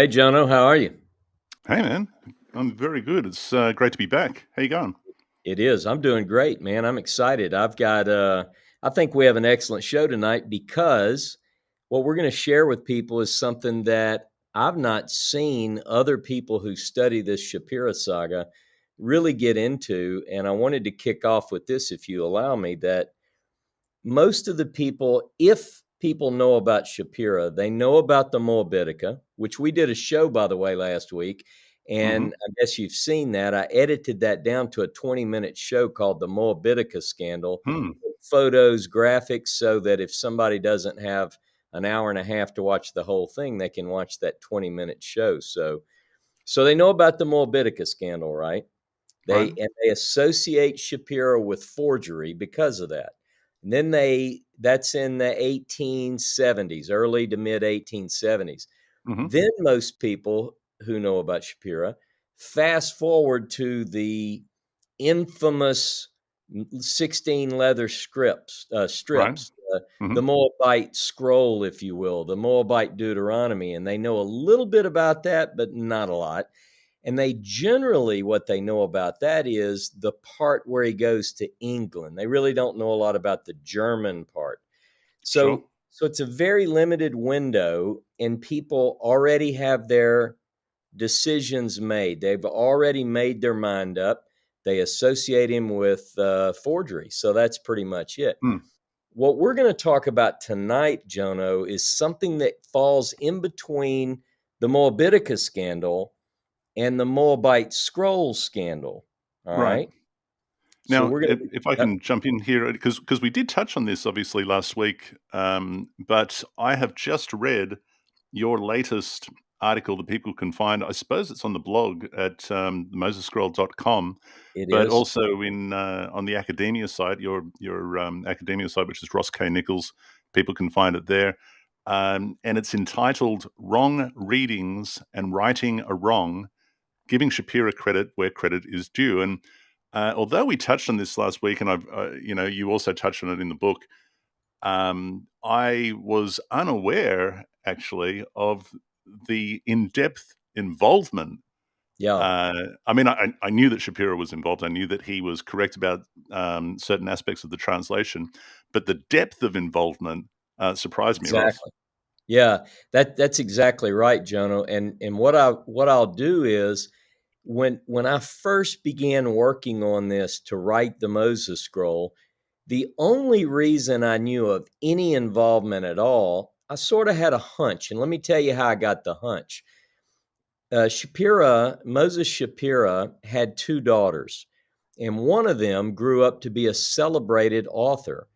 Hey, Jono, how are you? Hey man, I'm very good. It's great to be back. How you going? It is. I'm doing great, man. I'm excited. I think we have an excellent show tonight because what we're going to share with people is something that I've not seen other people who study this Shapira saga really get into. And I wanted to kick off with this, if you allow me, that most of the people, if people know about Shapira, they know about the Moabitica, which we did a show, by the way, last week. Hmm. And I guess you've seen that. I edited that down to a 20-minute show called The Moabitica Scandal. Hmm. Photos, graphics, so that if somebody doesn't have an hour and a half to watch the whole thing, they can watch that 20-minute show. So they know about the Moabitica scandal, right? Right. They associate Shapira with forgery because of that. And then that's in the 1870s, early to mid 1870s. Hmm. Then most people who know about Shapira fast forward to the infamous 16 leather Right. strips, Hmm. the Moabite scroll, if you will, the Moabite Deuteronomy. And they know a little bit about that, but not a lot. And they generally, what they know about that is the part where he goes to England. They really don't know a lot about the German part. Sure. So it's a very limited window, and people already have their decisions made. They've already made their mind up. They associate him with forgery. So that's pretty much it. Hmm. What we're going to talk about tonight, Jono, is something that falls in between the Moabitica scandal and the Moabite scroll scandal. All Right. right. So Now, we're going if I to, can jump in here, because we did touch on this obviously last week, but I have just read your latest article that people can find. I suppose it's on the blog at mosesscroll.com, it but is. also in on the academia site, your academia site, which is Ross K. Nichols. People can find it there. And it's entitled Wrong Readings and Writing a Wrong, Giving Shapira Credit Where Credit is Due. And although we touched on this last week, and you also touched on it in the book, I was unaware actually of the in-depth involvement. Yeah. I mean, I knew that Shapira was involved. I knew that he was correct about certain aspects of the translation, but the depth of involvement surprised me, Ross. Exactly. Yeah. That's exactly right, Jono. And what I'll do is when I first began working on this to write the Moses scroll, the only reason I knew of any involvement at all, I sort of had a hunch. And let me tell you how I got the hunch. Moses Shapira had two daughters, and one of them grew up to be a celebrated author,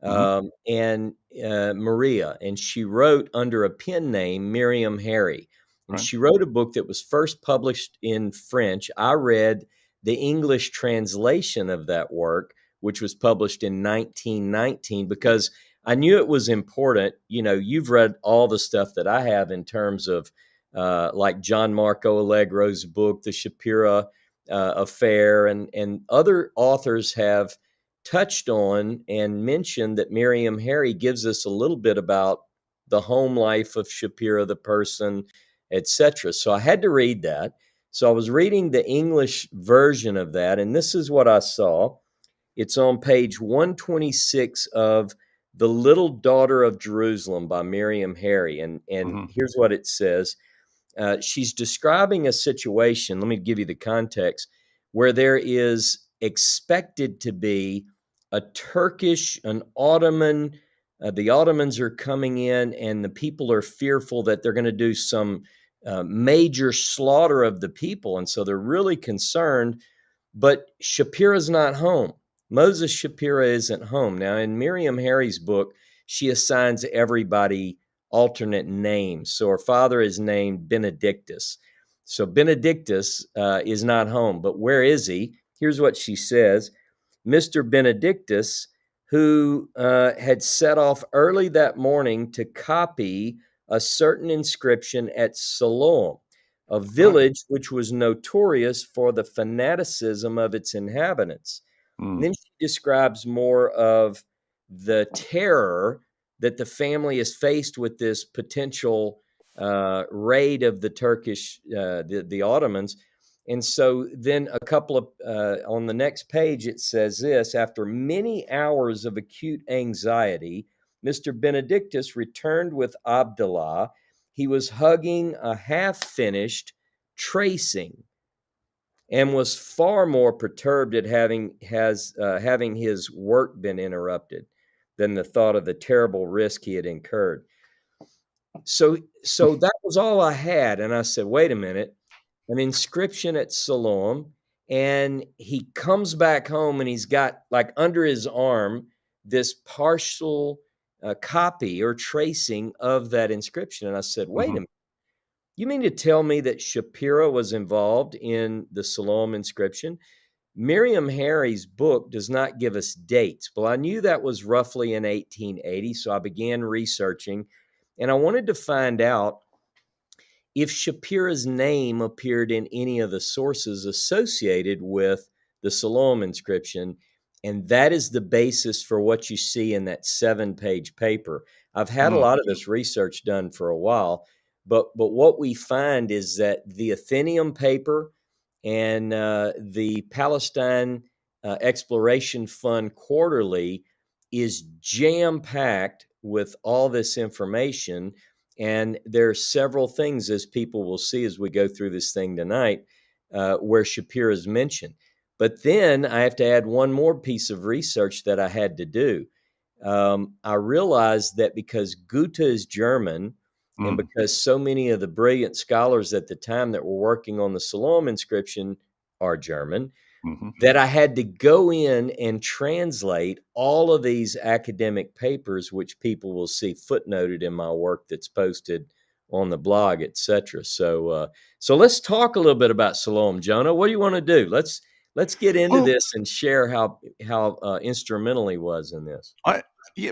Hmm. and Maria, and she wrote under a pen name Miriam Harry, and Right. she wrote a book that was first published in French. I read the English translation of that work, which was published in 1919, because I knew it was important. You know, you've read all the stuff that I have in terms of like John Marco Allegro's book, The Shapira Affair, and other authors have touched on and mentioned that Miriam Harry gives us a little bit about the home life of Shapira, the person, etc. So I had to read that. So I was reading the English version of that, and this is what I saw. It's on page 126 of The Little Daughter of Jerusalem by Miriam Harry. And Hmm. here's what it says. She's describing a situation, let me give you the context, where there is expected to be an Ottoman, the Ottomans are coming in, and the people are fearful that they're going to do some major slaughter of the people. And so they're really concerned, but Shapira's not home. Moses Shapira isn't home. Now, in Miriam Harry's book, she assigns everybody alternate names. So her father is named Benedictus. So Benedictus is not home, but where is he? Here's what she says. Mr. Benedictus, who had set off early that morning to copy a certain inscription at Siloam, a Right. village which was notorious for the fanaticism of its inhabitants. And Mm. then she describes more of the terror that the family is faced with this potential raid of the Turkish, the Ottomans. And so then a couple of, on the next page, it says this: after many hours of acute anxiety, Mr. Benedictus returned with Abdullah. He was hugging a half-finished tracing and was far more perturbed at having his work been interrupted than the thought of the terrible risk he had incurred. So that was all I had, and I said, "Wait a minute, an inscription at Siloam," and he comes back home and he's got, like, under his arm, this partial copy or tracing of that inscription, and I said, "Wait a Hmm. minute, you mean to tell me that Shapira was involved in the Siloam inscription?" Miriam Harry's book does not give us dates. Well, I knew that was roughly in 1880, so I began researching, and I wanted to find out if Shapira's name appeared in any of the sources associated with the Siloam inscription, and that is the basis for what you see in that 7-page paper. I've had a Mm. lot of this research done for a while, but what we find is that the Athenaeum paper and the Palestine Exploration Fund Quarterly is jam-packed with all this information, and there are several things, as people will see as we go through this thing tonight, where Shapira is mentioned. But then I have to add one more piece of research that I had to do. I realized that because Gouta is German, and Mm. because so many of the brilliant scholars at the time that were working on the Siloam inscription are German, Hmm. that I had to go in and translate all of these academic papers, which people will see footnoted in my work that's posted on the blog, etc. So let's talk a little bit about Siloam, Jonah. What do you want to do? Let's get into Well, this and share how instrumental he was in this. I yeah.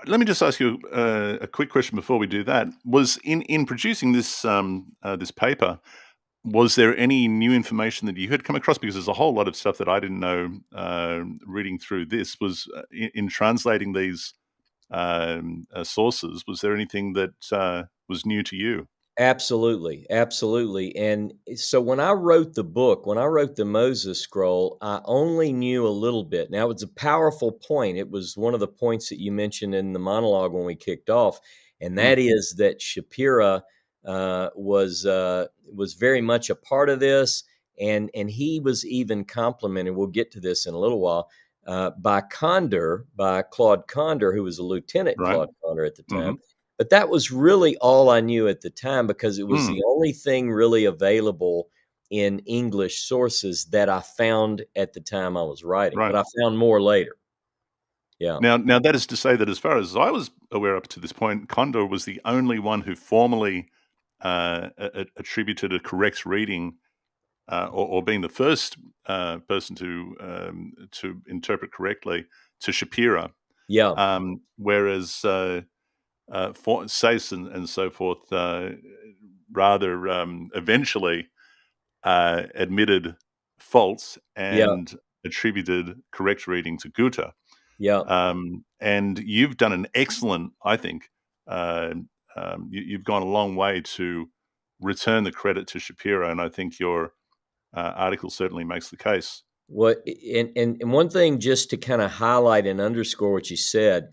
Let me just ask you a quick question before we do that. Was in producing this this paper, was there any new information that you had come across? Because there's a whole lot of stuff that I didn't know. Reading through this was in translating these sources. Was there anything that was new to you? Absolutely, absolutely. And so when I wrote the book, when I wrote the Moses scroll, I only knew a little bit. Now, it's a powerful point. It was one of the points that you mentioned in the monologue when we kicked off, and Mm. that is that Shapira was very much a part of this, and he was even complimented. We'll get to this in a little while. By Claude Condor, who was a Lieutenant Right. Claude Condor at the Hmm. time. But that was really all I knew at the time, because it was Mm. the only thing really available in English sources that I found at the time I was writing, but Right. I found more later. Yeah. Now that is to say that as far as I was aware up to this point, Condor was the only one who formally attributed a correct reading, or being the first person to interpret correctly to Shapira, Yeah. whereas Sayce and so forth rather eventually admitted faults Yeah. and attributed correct reading to Gouta. Yeah. And you've done an excellent, I think, uh, you've gone a long way to return the credit to Shapiro, and I think your article certainly makes the case. What and one thing, just to kind of highlight and underscore what you said,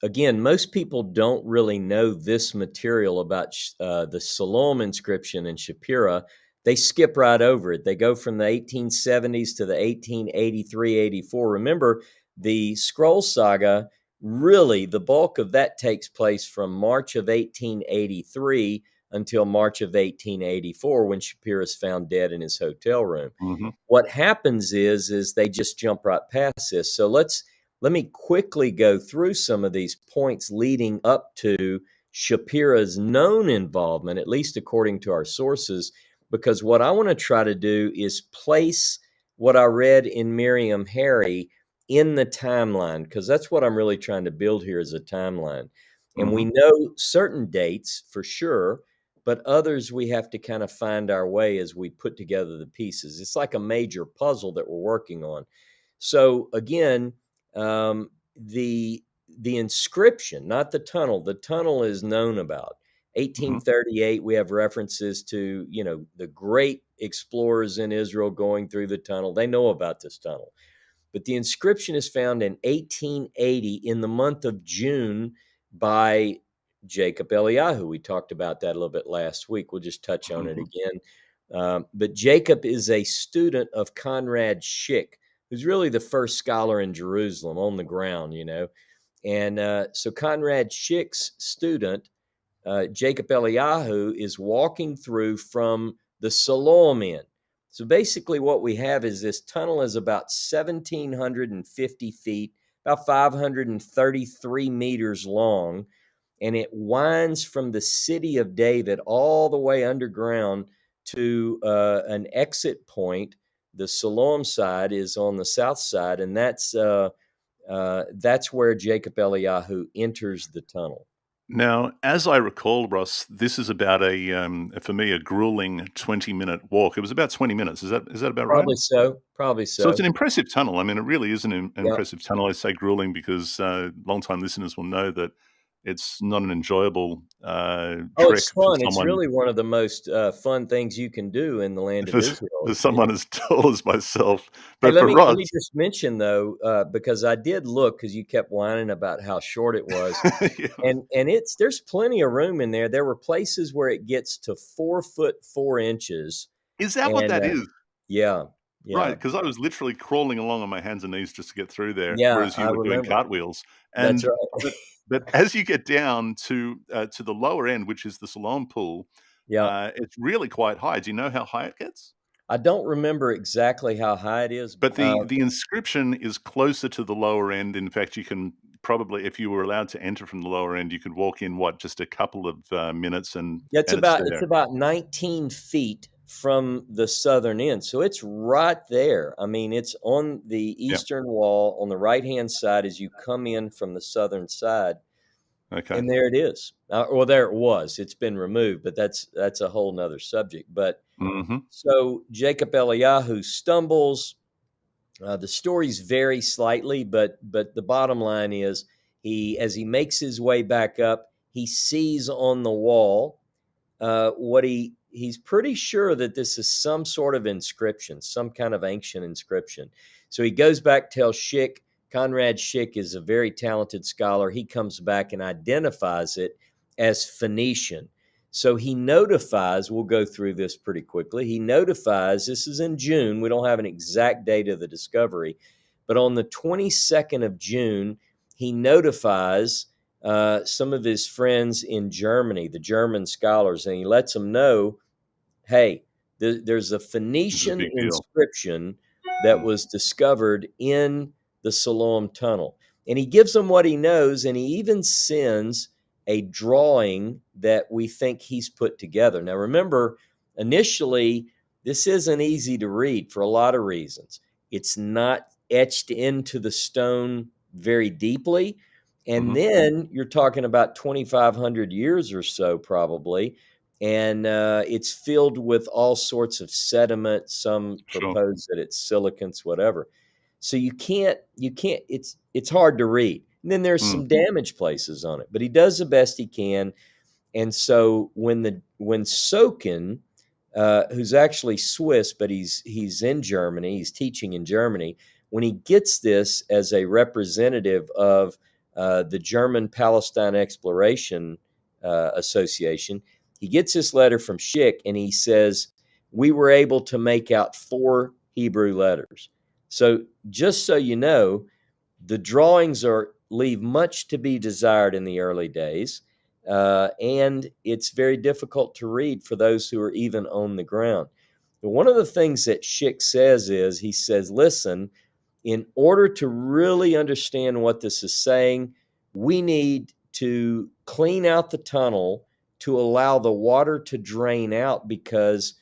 again, most people don't really know this material about the Siloam inscription in Shapira. They skip right over it. They go from the 1870s to the 1883, 84. Remember, the Scroll Saga, really, the bulk of that takes place from March of 1883 until March of 1884, when Shapira is found dead in his hotel room. Hmm. What happens is they just jump right past this. So let me quickly go through some of these points leading up to Shapira's known involvement, at least according to our sources, because what I want to try to do is place what I read in Miriam Harry in the timeline, because that's what I'm really trying to build here, is a timeline. And we Hmm. know certain dates for sure, but others we have to kind of find our way as we put together the pieces. It's like a major puzzle that we're working on. So again, the inscription, not the tunnel. The tunnel is known about, Mhm. 1838, we have references to, the great explorers in Israel going through the tunnel. They know about this tunnel. But the inscription is found in 1880 in the month of June by Jacob Eliyahu. We talked about that a little bit last week. We'll just touch on it Mhm. again. But Jacob is a student of Conrad Schick, who's really the first scholar in Jerusalem on the ground. And so Conrad Schick's student, Jacob Eliyahu, is walking through from the Siloam end. So basically, what we have is this tunnel is about 1,750 feet, about 533 meters long, and it winds from the city of David all the way underground to an exit point. The Siloam side is on the south side, and that's where Jacob Eliyahu enters the tunnel. Now, as I recall, Ross, this is about for me, a grueling 20-minute walk. It was about 20 minutes. Is that about right? Probably so. Probably So it's so. an impressive tunnel. I mean, it really is an Yeah. impressive tunnel. I say grueling because long-time listeners will know that it's not an enjoyable Oh, it's trek for fun. It's someone really one of the most fun things you can do in the land of for, Israel. for someone as tall as myself. Hey, But let for me let Ross, me just mention though, because I did look because you kept whining about how short it was, yeah. and there's plenty of room in there. There were places where it gets to 4 foot 4 inches, Is that what and that is? yeah, Right, yeah, because I was literally crawling along on my hands and knees just to get through there, yeah. whereas I you were doing remember. cartwheels. That's And right. but as you get down to the lower end, which is the Siloam pool, Yeah, it's really quite high. Do you know how high it gets? I don't remember exactly how high it is. But the inscription is closer to the lower end. In fact, you can probably, if you were allowed to enter from the lower end, you could walk in, what, just a couple of minutes Yeah, and it's it's there. about 19 feet from the southern end. So it's right there. I mean, it's on the Yeah. eastern wall on the right-hand side as you come in from the southern side, Okay. and there it is. Well, there it was. It's been removed, but that's a whole nother subject. But Hmm. so Jacob Eliyahu stumbles. The stories vary slightly, but the bottom line is as he makes his way back up, he sees on the wall what he's pretty sure that this is some sort of inscription, some kind of ancient inscription. So he goes back, tells Schick. Conrad Schick is a very talented scholar. He comes back and identifies it as Phoenician. So he notifies, we'll go through this pretty quickly. He notifies, this is in June. We don't have an exact date of the discovery, but on the 22nd of June, he notifies some of his friends in Germany, the German scholars, and he lets them know, hey, there's a This is a Phoenician big deal. inscription that Mm. was discovered in the Siloam tunnel. And he gives them what he knows, and he even sends a drawing that we think he's put together. Now, remember, initially, this isn't easy to read for a lot of reasons. It's not etched into the stone very deeply. And Hmm. then you're talking about 2,500 years or so, probably, and it's filled with all sorts of sediment. Some Sure. propose that it's silicons, whatever. So you can't. It's hard to read. And then there's Mm. some damaged places on it, but he does the best he can. And so when Sokin, who's actually Swiss, but he's in Germany, he's teaching in Germany. When he gets this as a representative of the German Palestine Exploration Association, he gets this letter from Schick, and he says we were able to make out 4 Hebrew letters. So just so you know, the drawings are leave much to be desired in the early days, and it's very difficult to read for those who are even on the ground. But one of the things that Schick says is he says, listen, in order to really understand what this is saying, we need to clean out the tunnel to allow the water to drain out because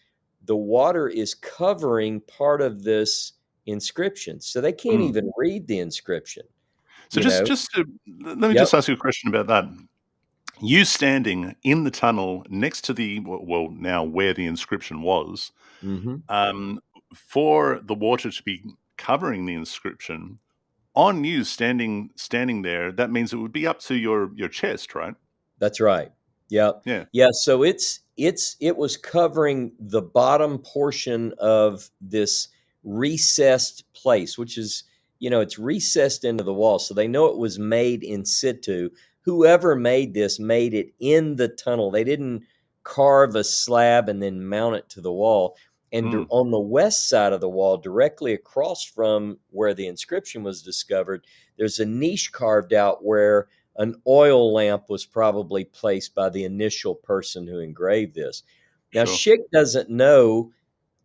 the water is covering part of this inscription. So they can't Mm. even read the inscription, So you know? let me Yep. just ask you a question about that. You standing in the tunnel next to now where the inscription was, Hmm. um, for the water to be covering the inscription, on you standing there, that means it would be up to your chest, right? That's right. Yeah. Yeah. Yeah, so it was covering the bottom portion of this recessed place, which is, it's recessed into the wall. So they know it was made in situ. Whoever made this made it in the tunnel. They didn't carve a slab and then mount it to the wall. And Mm, on the west side of the wall, directly across from where the inscription was discovered, there's a niche carved out where an oil lamp was probably placed by the initial person who engraved this. Now, sure. Schick doesn't know,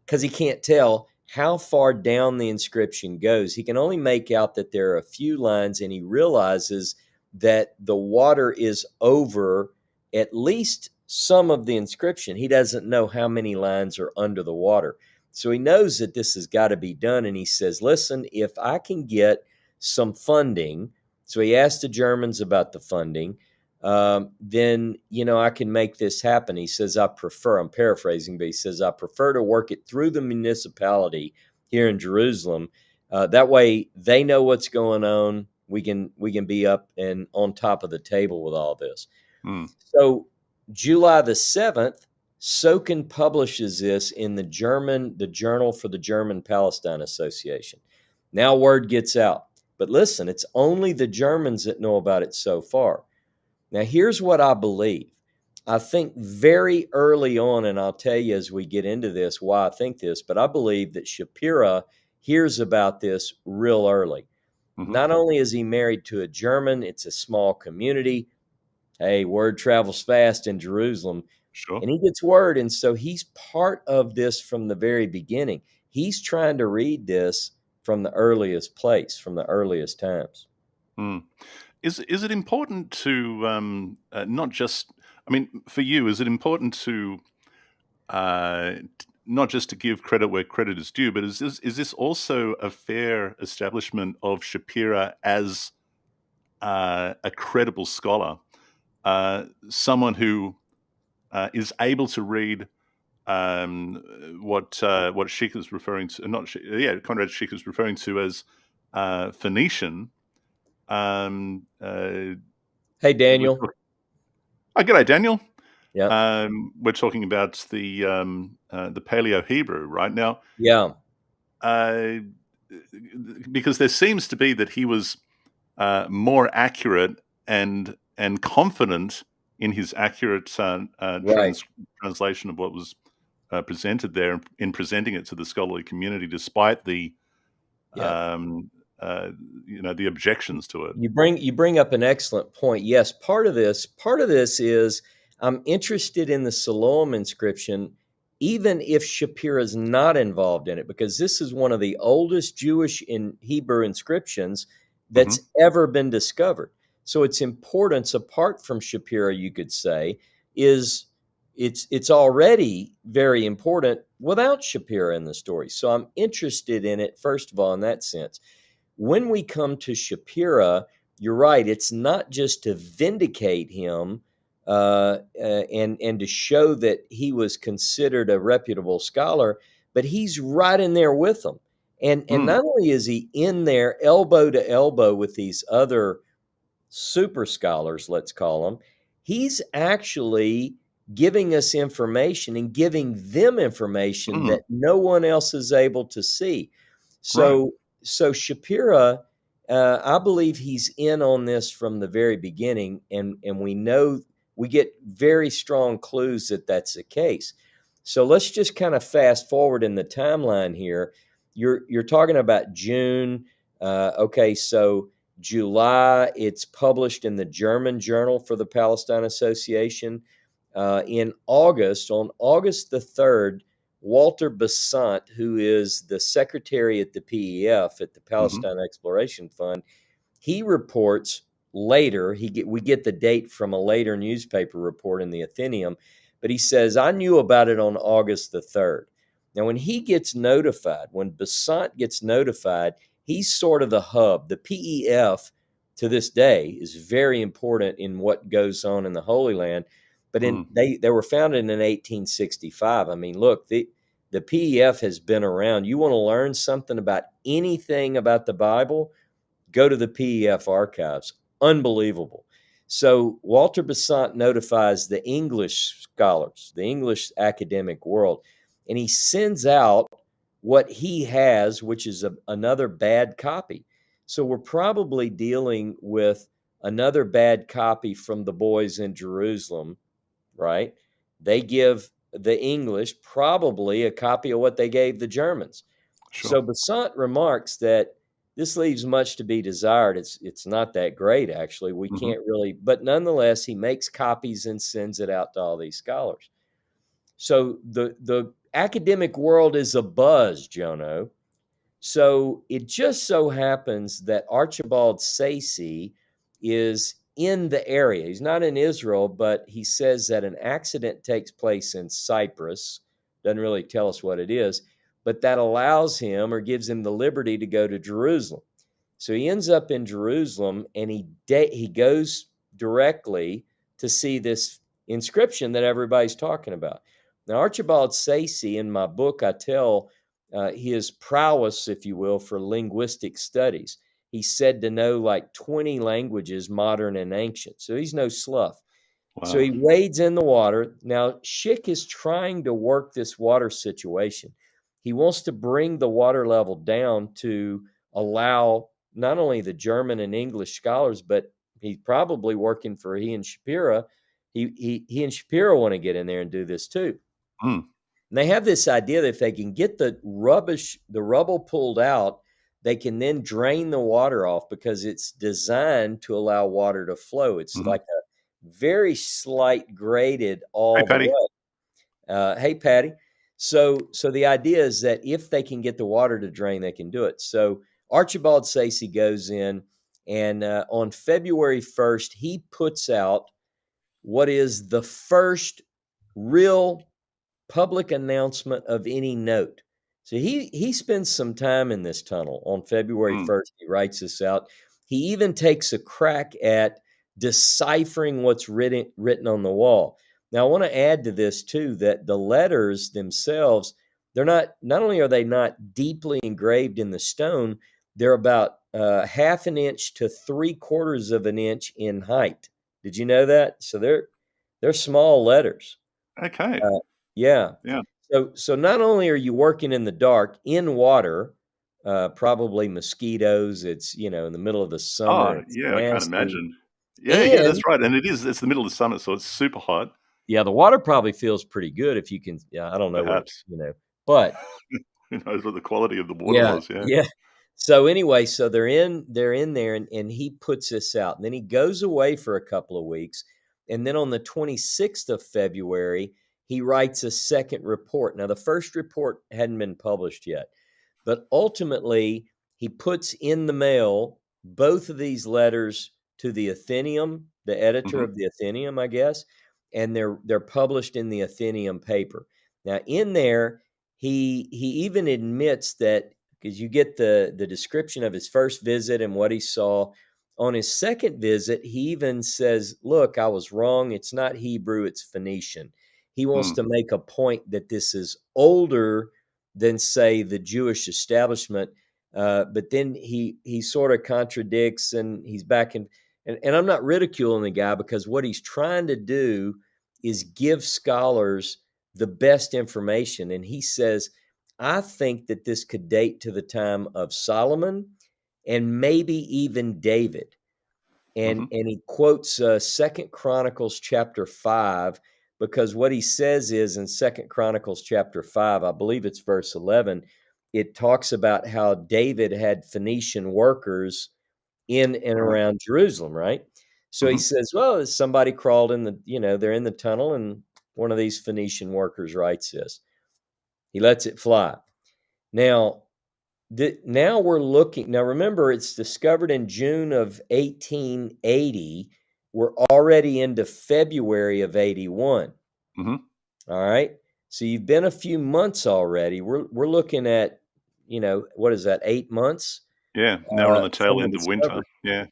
because he can't tell how far down the inscription goes. He can only make out that there are a few lines, and he realizes that the water is over at least some of the inscription. He doesn't know how many lines are under the water. So he knows that this has got to be done. And he says, listen, if I can get some funding, so he asked the Germans about the funding, then, I can make this happen. He says, I'm paraphrasing, but he says, I prefer to work it through the municipality here in Jerusalem. That way they know what's going on. We can be up and on top of the table with all this. Mm, So July the 7th, Sokin publishes this in the Journal for the German Palestine Association. Now word gets out. But listen, it's only the Germans that know about it so far. Now, here's what I believe. I think very early on, and I'll tell you as we get into this why I think this, but I believe that Shapira hears about this real early. mhm. Not only is he married to a German, it's a small community. Hey, word travels fast in Jerusalem, Sure. and he gets word. And so he's part of this from the very beginning. He's trying to read this from the earliest place, from the earliest times. Mm. Is it important to, not just I mean, for you, is it important to, not just to give credit where credit is due, but is this also a fair establishment of Shapira as, a credible scholar? Someone who, is able to read, what Schick is referring to, not Schick, yeah, Conrad Schick is referring to as, Phoenician. Hey, We're Daniel. Oh, g'day, Daniel. Yeah. We're talking about the Paleo Hebrew right now, Yeah. uh, because there seems to be that he was more accurate and confident in his accurate Right. translation of what was presented there, in presenting it to the scholarly community, despite the Yeah. um, the objections to it. You bring up an excellent point. Yes, part of this is I'm interested in the Siloam inscription, even if Shapira is not involved in it, because this is one of the oldest Jewish in Hebrew inscriptions Hmm. that's ever been discovered. So its importance, apart from Shapira, you could say, is it's already very important without Shapira in the story. So I'm interested in it, first of all, in that sense. When we come to Shapira, you're right. It's not just to vindicate him and to show that he was considered a reputable scholar, but he's right in there with them. And Mm, not only is he in there elbow to elbow with these other super scholars, let's call them, he's actually giving us information and giving them information mm, that no one else is able to see. right. So Shapira, I believe he's in on this from the very beginning, and we know we get very strong clues that that's the case. So let's just kind of fast forward in the timeline here. You're talking about June. Okay, so July, it's published in the German Journal for the Palestine Association. In August, on August the 3rd, Walter Besant, who is the secretary at the PEF, at the Hmm. Palestine Exploration Fund, he reports later. We get the date from a later newspaper report in the Athenaeum, but he says, I knew about it on August the 3rd. Now, when he gets notified, when Besant gets notified, he's sort of the hub. The PEF to this day is very important in what goes on in the Holy Land. But Mm, they were founded in 1865. I mean, look, the PEF has been around. You want to learn something about anything about the Bible? Go to the PEF archives. Unbelievable. So Walter Besant notifies the English scholars, the English academic world, and he sends out what he has, which is another bad copy. So we're probably dealing with another bad copy from the boys in Jerusalem, right? They give the English probably a copy of what they gave the Germans. Sure. So Besant remarks that this leaves much to be desired. It's not that great, actually. We Hmm. can't really, but nonetheless, he makes copies and sends it out to all these scholars. So the academic world is abuzz, Jono. So it just so happens that Archibald Sayce is in the area. He's not in Israel, but he says that an accident takes place in Cyprus. Doesn't really tell us what it is, but that allows him or gives him the liberty to go to Jerusalem. So he ends up in Jerusalem, and he goes directly to see this inscription that everybody's talking about. Now, Archibald Sayce, in my book, I tell his prowess, if you will, for linguistic studies. He's said to know like 20 languages, modern and ancient. So he's no slough. So Wow. he wades in the water. Now, Schick is trying to work this water situation. He wants to bring the water level down to allow not only the German and English scholars, but he's probably working for he and Shapira. He and Shapira want to get in there and do this too. Mm. And they have this idea that if they can get the rubble pulled out, they can then drain the water off because it's designed to allow water to flow. It's Hmm. like a very slight graded Hey, all the Patty. way. Hey, Patty. So the idea is that if they can get the water to drain, they can do it. So Archibald Sayce goes in, and on February 1st, he puts out what is the first real public announcement of any note. So he spends some time in this tunnel on February Mm. 1st. He writes this out. He even takes a crack at deciphering what's written on the wall. Now, I want to add to this too that the letters themselves, they're not only are they not deeply engraved in the stone, they're about half an inch to 3/4 of an inch in height. Did you know that? So they're small letters. Okay. Uh, yeah. Yeah. So not only are you working in the dark in water, probably mosquitoes. It's in the middle of the summer. Oh, It's yeah, I can't nasty, imagine. Yeah, yeah, and that's right, and it's the middle of the summer, so it's super hot, yeah, the water probably feels pretty good if you can. Yeah, I don't know what it, perhaps. but Who knows what the quality of the water yeah, was, yeah. yeah. So anyway, so they're in there, and he puts this out, and then he goes away for a couple of weeks, and then on the 26th of February, he writes a second report. Now, the first report hadn't been published yet, but ultimately, he puts in the mail both of these letters to the Athenaeum, the editor Mhm, of the Athenaeum, I guess, and they're published in the Athenaeum paper. Now, in there, he even admits that because you get the description of his first visit and what he saw. On his second visit, he even says, "Look, I was wrong. It's not Hebrew; it's Phoenician." He wants mm, to make a point that this is older than say the Jewish establishment. But then he sort of contradicts, and he's back in. And I'm not ridiculing the guy because what he's trying to do is give scholars the best information. And he says, I think that this could date to the time of Solomon and maybe even David. and mhm, and he quotes Second Chronicles chapter 5, because what he says is in Second Chronicles chapter 5, I believe it's verse 11, it talks about how David had Phoenician workers in and right, around Jerusalem, right? So he mhm, says, well, somebody crawled in they're in the tunnel, and one of these Phoenician workers writes this. He lets it fly. Now, now we're looking. Now, remember, it's discovered in June of 1880. We're already into February of 81. mhm. All right. So you've been a few months already. We're looking at, what is that, 8 months Yeah, now we're on the from tail the end of winter, discovery. yeah,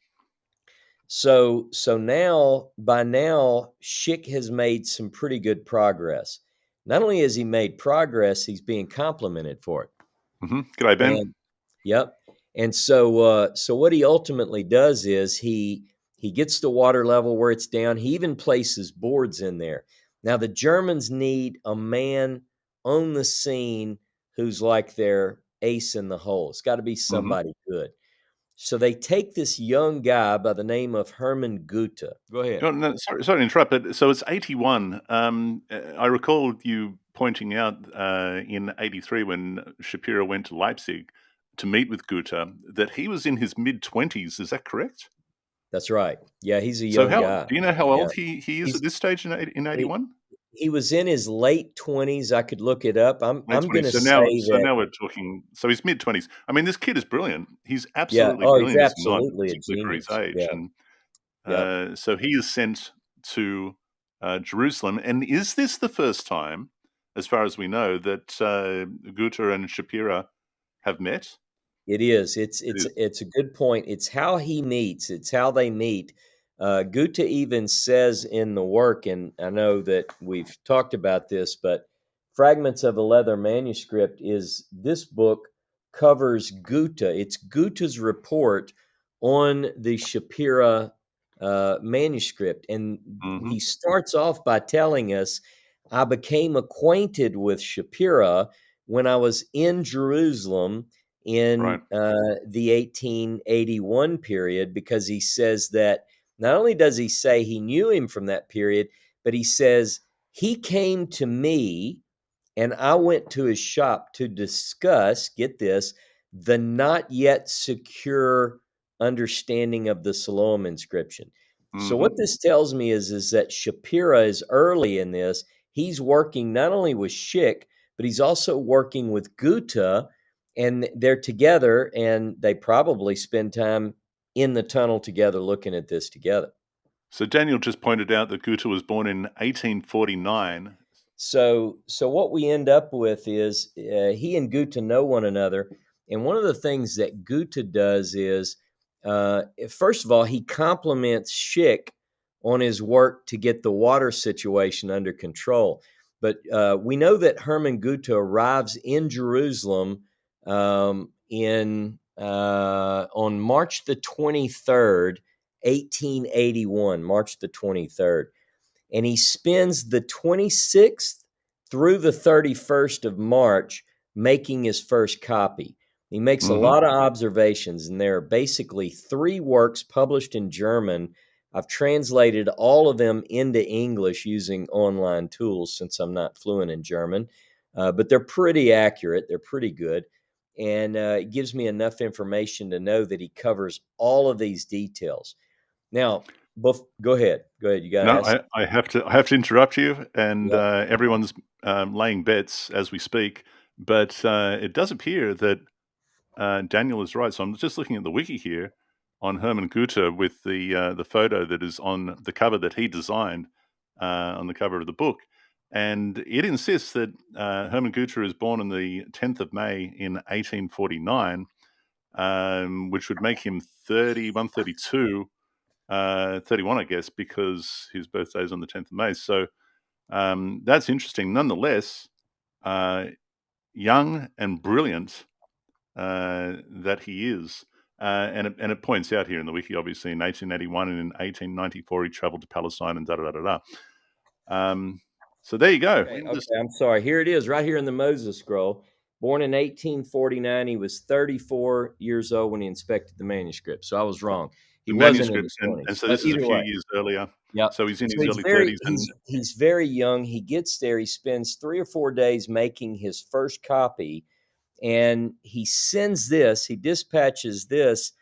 So now, by now, Schick has made some pretty good progress. Not only has he made progress, he's being complimented for it. mhm. G'day, Ben. And yep. And so what he ultimately does is He gets the water level where it's down. He even places boards in there. Now, the Germans need a man on the scene who's like their ace in the hole. It's got to be somebody good. So they take this young guy by the name of Hermann Gouta. Go ahead. Oh, no, sorry to interrupt, but so it's 81. I recall you pointing out in 83 when Shapira went to Leipzig to meet with Gouta that he was in his mid-20s. Is that correct? That's right. Yeah, he's a So young guy. do you know how Yeah. old he is at He's this stage in he, 81? he was in his late 20s. I could look it up. I'm Late going 20s. to say So that, now we're talking. So he's mid-20s. I mean, this kid is brilliant. He's yeah. absolutely Oh, he's brilliant, is not, absolutely a particularly for his genius. age. Yeah. And Yep. so he is sent to Jerusalem. And is this the first time, as far as we know, that Gouta and Shapira have met? It is. It's It it's is. it's a good point. It's how he meets. It's how they meet. Gutta even says in the work, and I know that we've talked about this, but Fragments of a Leather Manuscript is this book covers Gutta. It's Gutta's report on the Shapira manuscript, and Hmm. he starts off by telling us, "I became acquainted with Shapira when I was in Jerusalem." In Right. the 1881 period, because he says that not only does he say he knew him from that period, but he says he came to me and I went to his shop to discuss, get this, the not yet secure understanding of the Siloam inscription. So Hmm. what this tells me is that Shapira is early in this. He's working not only with Schick, but he's also working with Gouta, and they're together, and they probably spend time in the tunnel together looking at this together. So Daniel just pointed out that Gouta was born in 1849. So what we end up with is he and Gouta know one another, and one of the things that Gouta does is, first of all, he compliments Schick on his work to get the water situation under control. But we know that Hermann Gouta arrives in Jerusalem in on March the 23rd, 1881, March the 23rd, and he spends the 26th through the 31st of March making his first copy. He makes a Hmm. lot of observations, and there are basically 3 works published in German. I've translated all of them into English using online tools since I'm not fluent in German, but they're pretty accurate. They're pretty good. And it gives me enough information to know that he covers all of these details. Now, go ahead. Go ahead. You got to No, ask. I have to interrupt you, and Yep. everyone's laying bets as we speak. But it does appear that Daniel is right. So I'm just looking at the wiki here on Hermann Gouta with the photo that is on the cover that he designed on the cover of the book, and it insists that Hermann Gouta is born on the 10th of May in 1849, which would make him 31, 32, 31, I guess, because his birthday is on the 10th of May. So that's interesting. Nonetheless, young and brilliant that he is. And it points out here in the wiki, obviously, in 1881 and in 1894, he traveled to Palestine and da da da da da. So there you go. Okay, I'm sorry. Here it is, right here in the Moses scroll. Born in 1849, he was 34 years old when he inspected the manuscript. So I was wrong. He The wasn't in his manuscripts, and 20s. so But this is a either few way, years earlier. yep. So he's in So his early 30s, and he's very young. He gets there. He spends 3 or 4 days making his first copy, and he sends this. He dispatches this.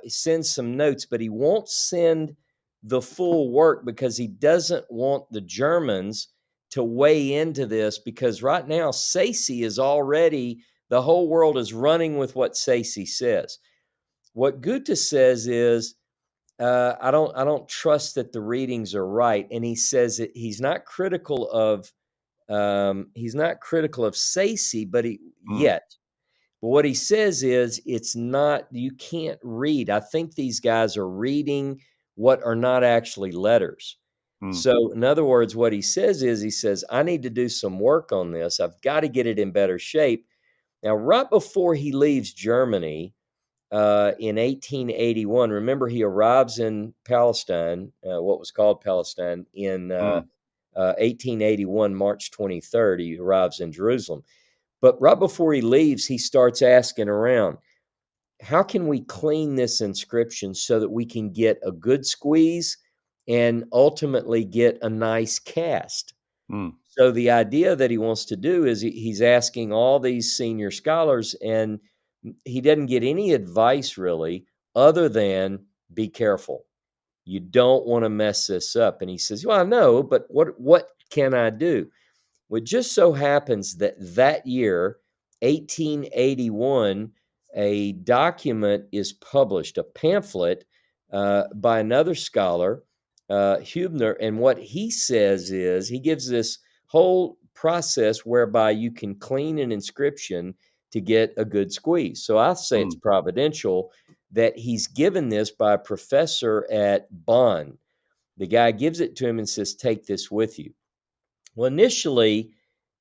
Sends some notes, but he won't send the full work because he doesn't want the Germans to weigh into this, because right now Sayce is already, the whole world is running with what Sayce says. What Gutta says is, I don't trust that the readings are right, and he says that he's not critical of Sayce, but he mm, yet. But what he says is, it's not, you can't read. I think these guys are reading what are not actually letters. mm, So, in other words, what he says is, he says, I need to do some work on this. I've got to get it in better shape. Now, right before he leaves Germany, in 1881. Remember, he arrives in Palestine, what was called Palestine, in Mm, 1881, March 23rd. He arrives in Jerusalem. But right before he leaves, he starts asking around, how can we clean this inscription so that we can get a good squeeze and ultimately get a nice cast? mm, So the idea that he wants to do is he's asking all these senior scholars, and he doesn't get any advice really other than be careful. You don't want to mess this up. And he says, well, I know, but what can I do? Well, it just so happens that that year, 1881, a document is published, a pamphlet by another scholar, Hubner. And what he says is he gives this whole process whereby you can clean an inscription to get a good squeeze. So I say it's mm. providential that he's given this by a professor at Bonn. The guy gives it to him and says, take this with you. Well, initially,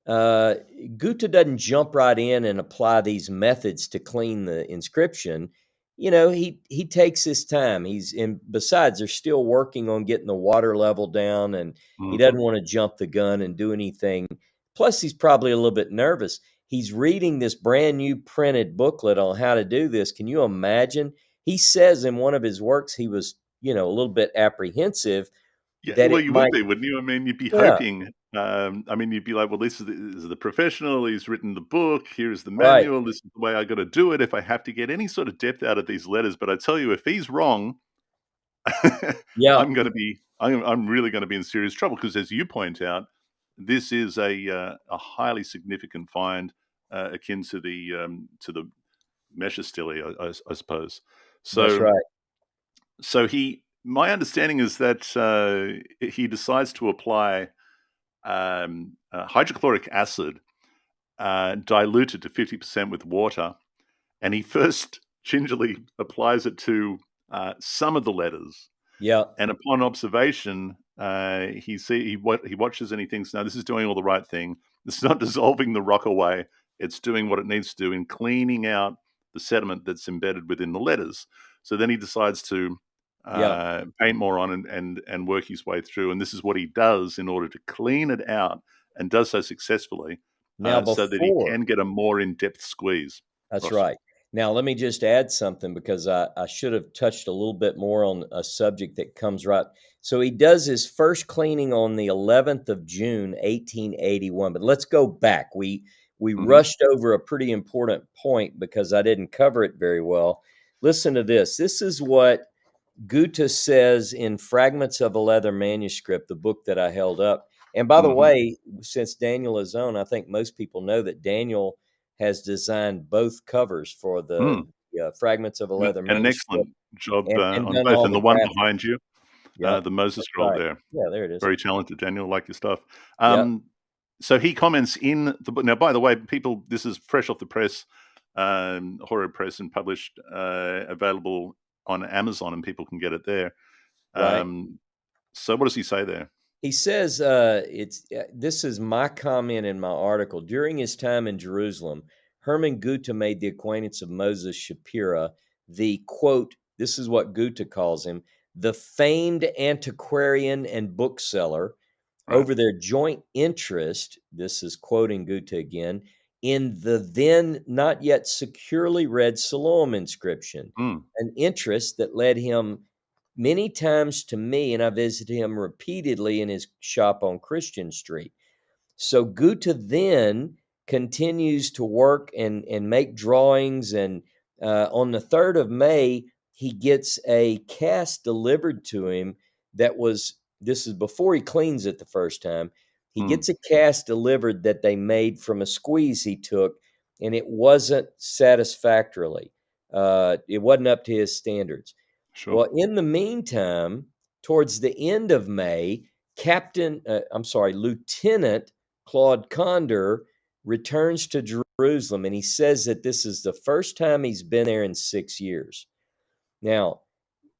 uh, Gouta doesn't jump right in and apply these methods to clean the inscription. You know, he takes his time. He's in. Besides, they're still working on getting the water level down, and he Mhm. doesn't want to jump the gun and do anything. Plus, he's probably a little bit nervous. He's reading this brand new printed booklet on how to do this. Can you imagine? He says in one of his works he was, a little bit apprehensive Yeah, that well, it you would might. be, wouldn't you? I mean, you'd be Yeah, hoping, I mean, you'd be like, "Well, this is the professional, he's written the book, here's the right. manual, this is the way I gotta do it if I have to get any sort of depth out of these letters." But I tell you, if he's wrong, Yeah. I'm really gonna be in serious trouble because, as you point out, this is a highly significant find, akin to the Mesha Stele, I suppose. That's So right. so my understanding is that, he decides to apply, hydrochloric acid, diluted to 50% with water, and he first gingerly applies it to, some of the letters, Yeah. and upon observation, he watches and he thinks, "No, this is doing all the right thing. This is not dissolving the rock away. It's doing what it needs to do in cleaning out the sediment that's embedded within the letters." So then he decides to Yeah. paint more on and work his way through. And this is what he does in order to clean it out, and does so successfully, Now so that he before can get a more in-depth squeeze. That's Ross. right. Now let me just add something because I should have touched a little bit more on a subject that comes right. So he does his first cleaning on the 11th of June, 1881. But let's go back. We Hmm. rushed over a pretty important point because I didn't cover it very well. Listen to this. This is what Gouta says in Fragments of a Leather Manuscript, the book that I held up. And by the Hmm. way, since Daniel is on, I think most people know that Daniel has designed both covers for the Mm. Fragments of a Leather And an Manuscript excellent job, and on done both, all and the the one graphics. behind you, Yep, the Moses that's scroll right. there. Yeah, there it is. Very talented, Daniel, like your stuff. Yep, Um, so he comments in the book. Now, by the way, people, this is fresh off the press, Horror Press, and published, available on Amazon, and people can get it there. right. So what does he say there? He says, this is my comment in my article. During his time in Jerusalem, Hermann Gouta made the acquaintance of Moses Shapira, the quote, this is what Gouta calls him, the famed antiquarian and bookseller, Right. over their joint interest, this is quoting Gouta again, in the then not yet securely read Siloam inscription, Mm, an interest that led him many times to me, and I visited him repeatedly in his shop on Christian Street. So Gouta then continues to work and make drawings, and on the 3rd of May, he gets a cast delivered to him that was this is before he cleans it the first time. He mm, gets a cast delivered that they made from a squeeze he took, and it wasn't satisfactorily. It wasn't up to his standards. sure. Well, in the meantime, towards the end of May, Lieutenant Claude Condor returns to Jerusalem, and he says that this is the first time he's been there in 6 years. Now,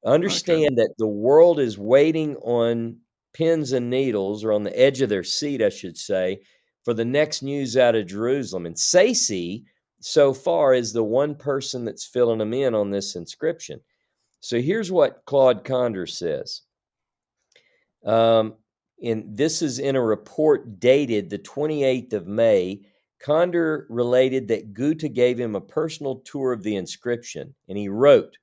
Okay. understand that the world is waiting on pins and needles, or on the edge of their seat, I should say, for the next news out of Jerusalem. And Sacy so far is the one person that's filling them in on this inscription. So here's what Claude Condor says. And this is in a report dated the 28th of May. Condor related that Gouta gave him a personal tour of the inscription, and he wrote,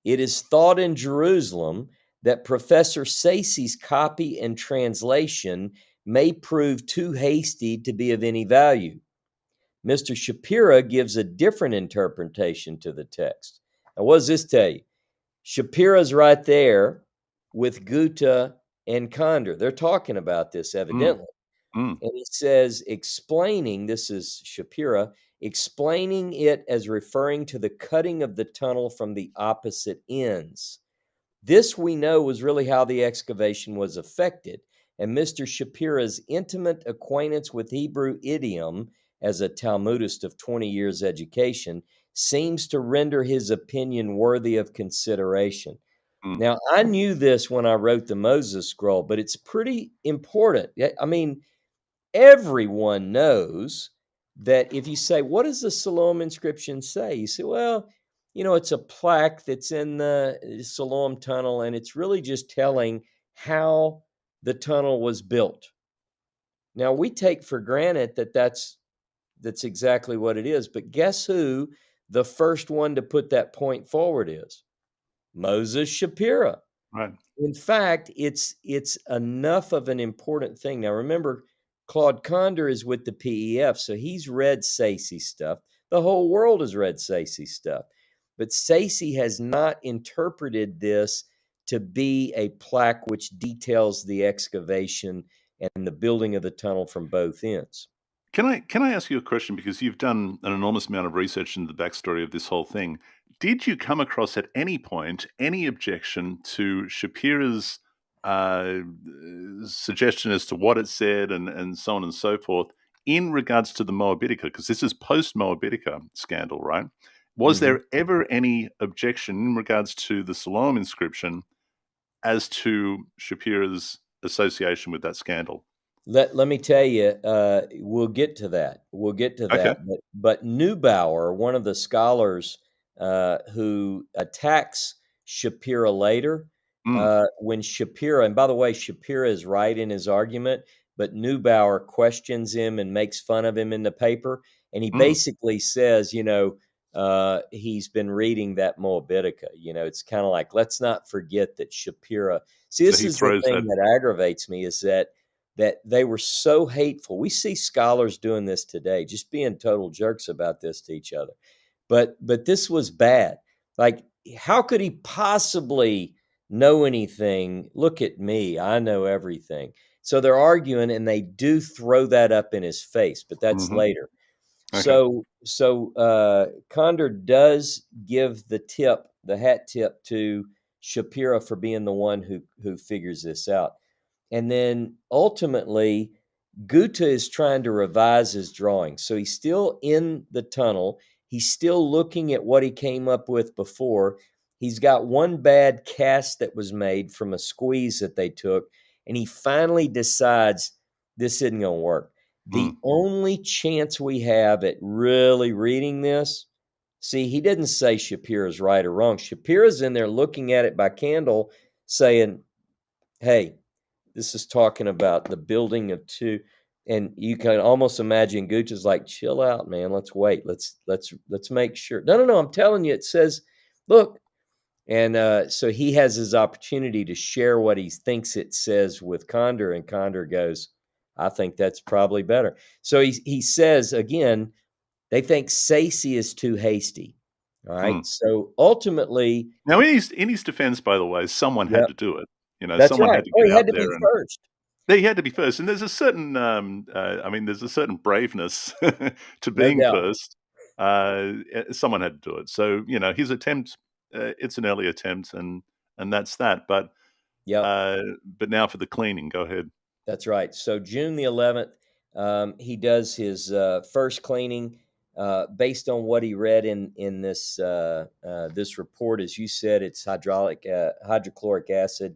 "It is thought in Jerusalem that Professor Sayce's copy and translation may prove too hasty to be of any value. Mr. Shapira gives a different interpretation to the text." Now, what does this tell you? Shapira's right there with Gouta and Condor. They're talking about this Mm, evidently. mm, And he says, explaining, this is Shapira, explaining it as referring to the cutting of the tunnel from the opposite ends. This we know was really how the excavation was effected, and Mr. Shapira's intimate acquaintance with Hebrew idiom as a Talmudist of 20 years' education seems to render his opinion worthy of consideration. mm. Now, I knew this when I wrote the Moses scroll, but it's pretty important. I mean, everyone knows that if you say, what does the Siloam inscription say? You say, well, it's a plaque that's in the Siloam tunnel, and it's really just telling how the tunnel was built. Now, we take for granted that that's exactly what it is, but guess who the first one to put that point forward is? Moses Shapira. Right. In fact, it's enough of an important thing. Now, remember, Claude Condor is with the PEF, so he's read Sayce's stuff. The whole world has read Sayce's stuff. But Sayce has not interpreted this to be a plaque which details the excavation and the building of the tunnel from both ends. Can I ask you a question, because you've done an enormous amount of research into the backstory of this whole thing? Did you come across at any point any objection to Shapira's uh, suggestion as to what it said, and so on and so forth, in regards to the Moabitica? Because this is post Moabitica scandal, right? Was Mhm. there ever any objection in regards to the Siloam inscription as to Shapira's association with that scandal? Let me tell you, we'll get to that. We'll get to Okay. that. But Neubauer, one of the scholars who attacks Shapira later, Mm, when Shapira, and by the way, Shapira is right in his argument, but Neubauer questions him and makes fun of him in the paper, and he mm. basically says, he's been reading that Moabitica. It's kind of like, let's not forget that Shapira. See, So this he is the throws thing that. that aggravates me is that they were so hateful. We see scholars doing this today, just being total jerks about this to each other. But this was bad. Like, how could he possibly know anything? Look at me. I know everything. So they're arguing and they do throw that up in his face, but that's Mhm. later. Okay. So Condor does give the hat tip to Shapira for being the one who figures this out. And then ultimately, Gouta is trying to revise his drawing. So he's still in the tunnel. He's still looking at what he came up with before. He's got one bad cast that was made from a squeeze that they took. And he finally decides this isn't going to work. Mm. The only chance we have at really reading this, see, he didn't say Shapira's right or wrong. Shapira's in there looking at it by candle saying, hey, this is talking about the building of two, and you can almost imagine Gooch like, chill out, man. Let's wait. Let's make sure. No, no, no. I'm telling you, it says, look. And so he has his opportunity to share what he thinks it says with Condor, and Condor goes, I think that's probably better. So he says again, they think Sayce is too hasty. All Mm. right. So ultimately, Now, in his defense, by the way, someone had yep, to do it. that's Someone right. had to Oh, get he had out to be there, and first. he had to be first. And there's a certain, there's a certain braveness to No being doubt. first. Someone had to do it. So, his attempt, it's an early attempt, and that's that. Yep. But now for the cleaning. Go ahead. That's right. So June the 11th, he does his first cleaning based on what he read in this report. As you said, it's hydrochloric acid,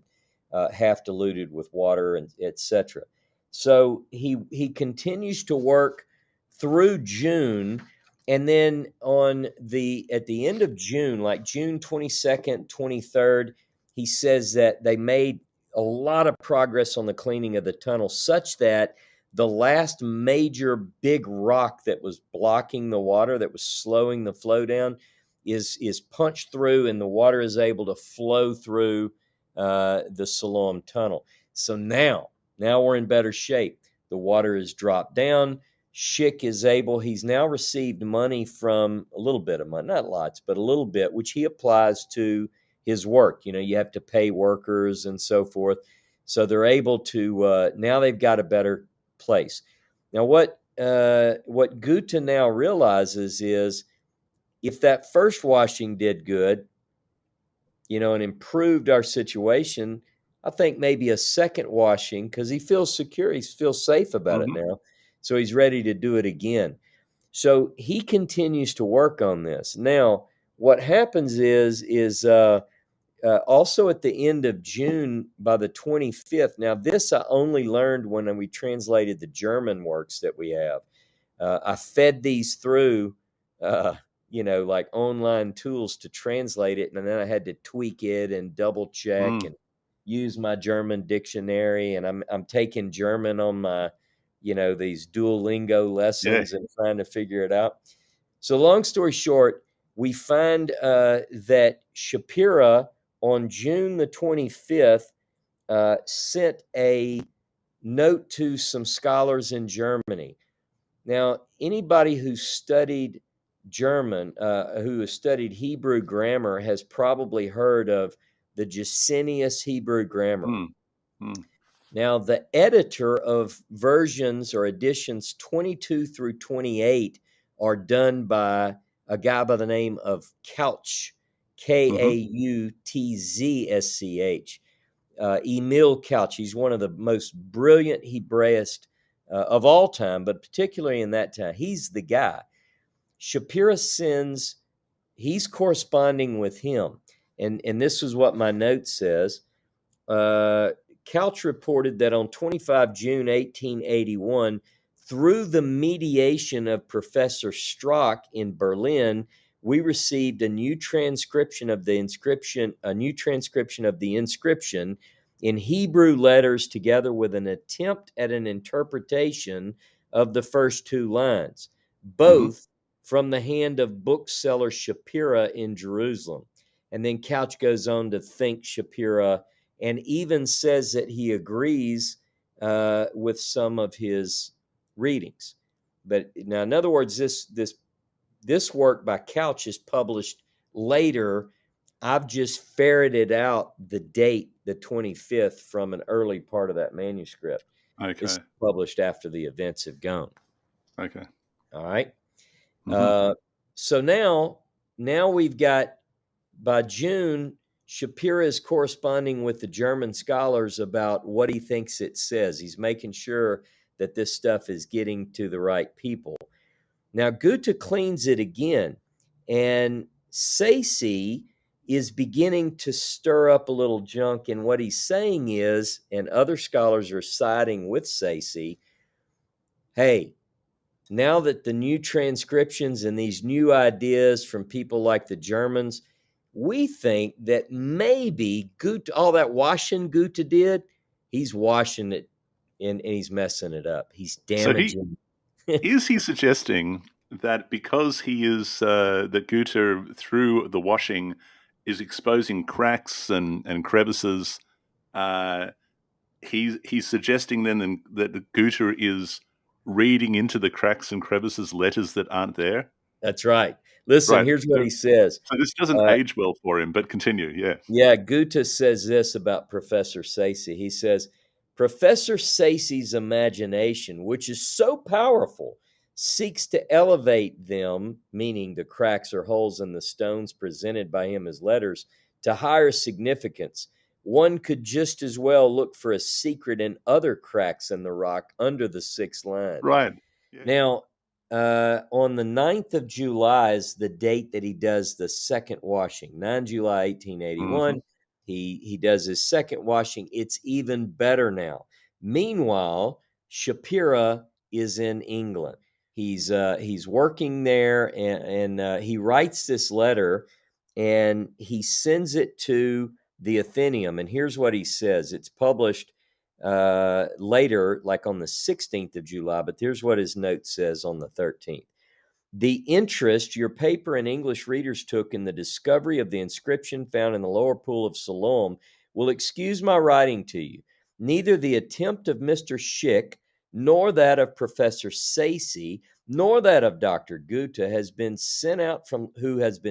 half diluted with water, and etc. So he continues to work through June, And then at the end of June, like June 22nd, 23rd, he says that they made a lot of progress on the cleaning of the tunnel, such that the last major big rock that was blocking the water, that was slowing the flow down, is punched through, and the water is able to flow through the Siloam tunnel. So now we're in better shape. The water is dropped down. Schick is able, he's now received money from, a little bit of money, not lots, but a little bit, which he applies to his work. You know, you have to pay workers and so forth. So they're able to, now they've got a better place. Now, what Gouta now realizes is, if that first washing did good, you know, and improved our situation, I think maybe a second washing, because he feels secure, he feels safe about it Hmm. now. So he's ready to do it again. So he continues to work on this. Now, what happens is also at the end of June, by the 25th. Now, this I only learned when we translated the German works that we have. I fed these through, uh, you know, like online tools to translate it, and then I had to tweak it and double check Mm. and use my German dictionary. And I'm taking German on my, you know, these Duolingo Yeah. lessons and trying to figure it out. So, long story short, we find that Shapira on June the 25th sent a note to some scholars in Germany. Now, anybody who studied German, who has studied Hebrew grammar, has probably heard of the Gesenius Hebrew grammar. Mm. Mm. Now, the editor of versions or editions 22 through 28 are done by a guy by the name of Couch, Hmm. Kautzsch. Emil Couch. He's one of the most brilliant Hebraists of all time, but particularly in that time. He's the guy. Shapira sends, he's corresponding with him. And this is what my note says. uh, Couch reported that on 25 June 1881, through the mediation of Professor Strock in Berlin, we received a new transcription of the inscription in Hebrew letters, together with an attempt at an interpretation of the first two lines, Hmm. both from the hand of bookseller Shapira in Jerusalem. And then Couch goes on to thank Shapira, and even says that he agrees with some of his readings. But now, in other words, this work by Couch is published later. I've just ferreted out the date, the 25th, from an early part of that manuscript. It's Okay. published after the events have gone. Okay. All right. Hmm. Uh, so now we've got, by June, Shapira is corresponding with the German scholars about what he thinks it says. He's making sure that this stuff is getting to the right people. Now, Gouta cleans it again, and Sayce is beginning to stir up a little junk. And what he's saying is, and other scholars are siding with Sayce, hey, now that the new transcriptions and these new ideas from people like the Germans, we think that maybe Gouta, all that washing Gouta did, he's washing it and he's messing it up. He's So damaging. he suggesting that because he is that Gouta through the washing is exposing cracks and crevices, uh, he's suggesting then that the Gouta is reading into the cracks and crevices letters that aren't there. That's right. Listen, Right. here's what So, he says. so this doesn't Uh, age well for him. But continue. Yeah. Yeah, Gouta says this about Professor Sayce. He says, Professor Sayce's imagination, which is so powerful, seeks to elevate them, meaning the cracks or holes in the stones presented by him as letters, to higher significance. One could just as well look for a secret in other cracks in the rock under the sixth line. Right. Yeah. Now, on the 9th of July is the date that he does the second washing. 9 July Hmm. 1881. He does his second washing. It's even better now. Meanwhile, Shapira is in England. He's working there, and he writes this letter, and he sends it to the Athenaeum. And here's what he says. It's published later, like on the 16th of July, but here's what his note says on the 13th. The interest your paper and English readers took in the discovery of the inscription found in the lower pool of Siloam will excuse my writing to you. Neither the attempt of Mr. Schick, nor that of Professor Sayce, nor that of Dr. Gouta who has been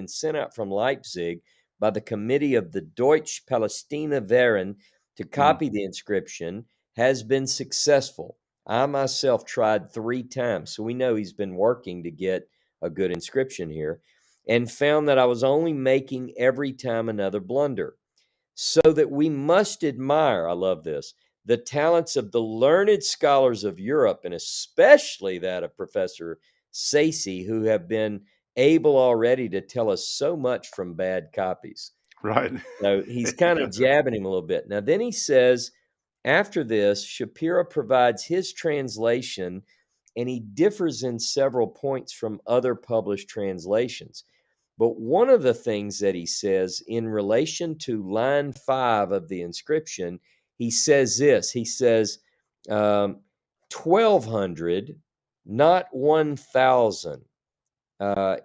sent out from Leipzig by the committee of the Deutsche Palästina Verein to copy the inscription, has been successful. I myself tried 3 times, so we know he's been working to get a good inscription here, and found that I was only making every time another blunder. So that we must admire, I love this, the talents of the learned scholars of Europe, and especially that of Professor Sayce, who have been able already to tell us so much from bad copies. Right. So he's kind of jabbing him a little bit. Now, then he says, after this, Shapira provides his translation, and he differs in several points from other published translations. But one of the things that he says in relation to line 5 of the inscription, he says this. He says 1,200, not 1,000.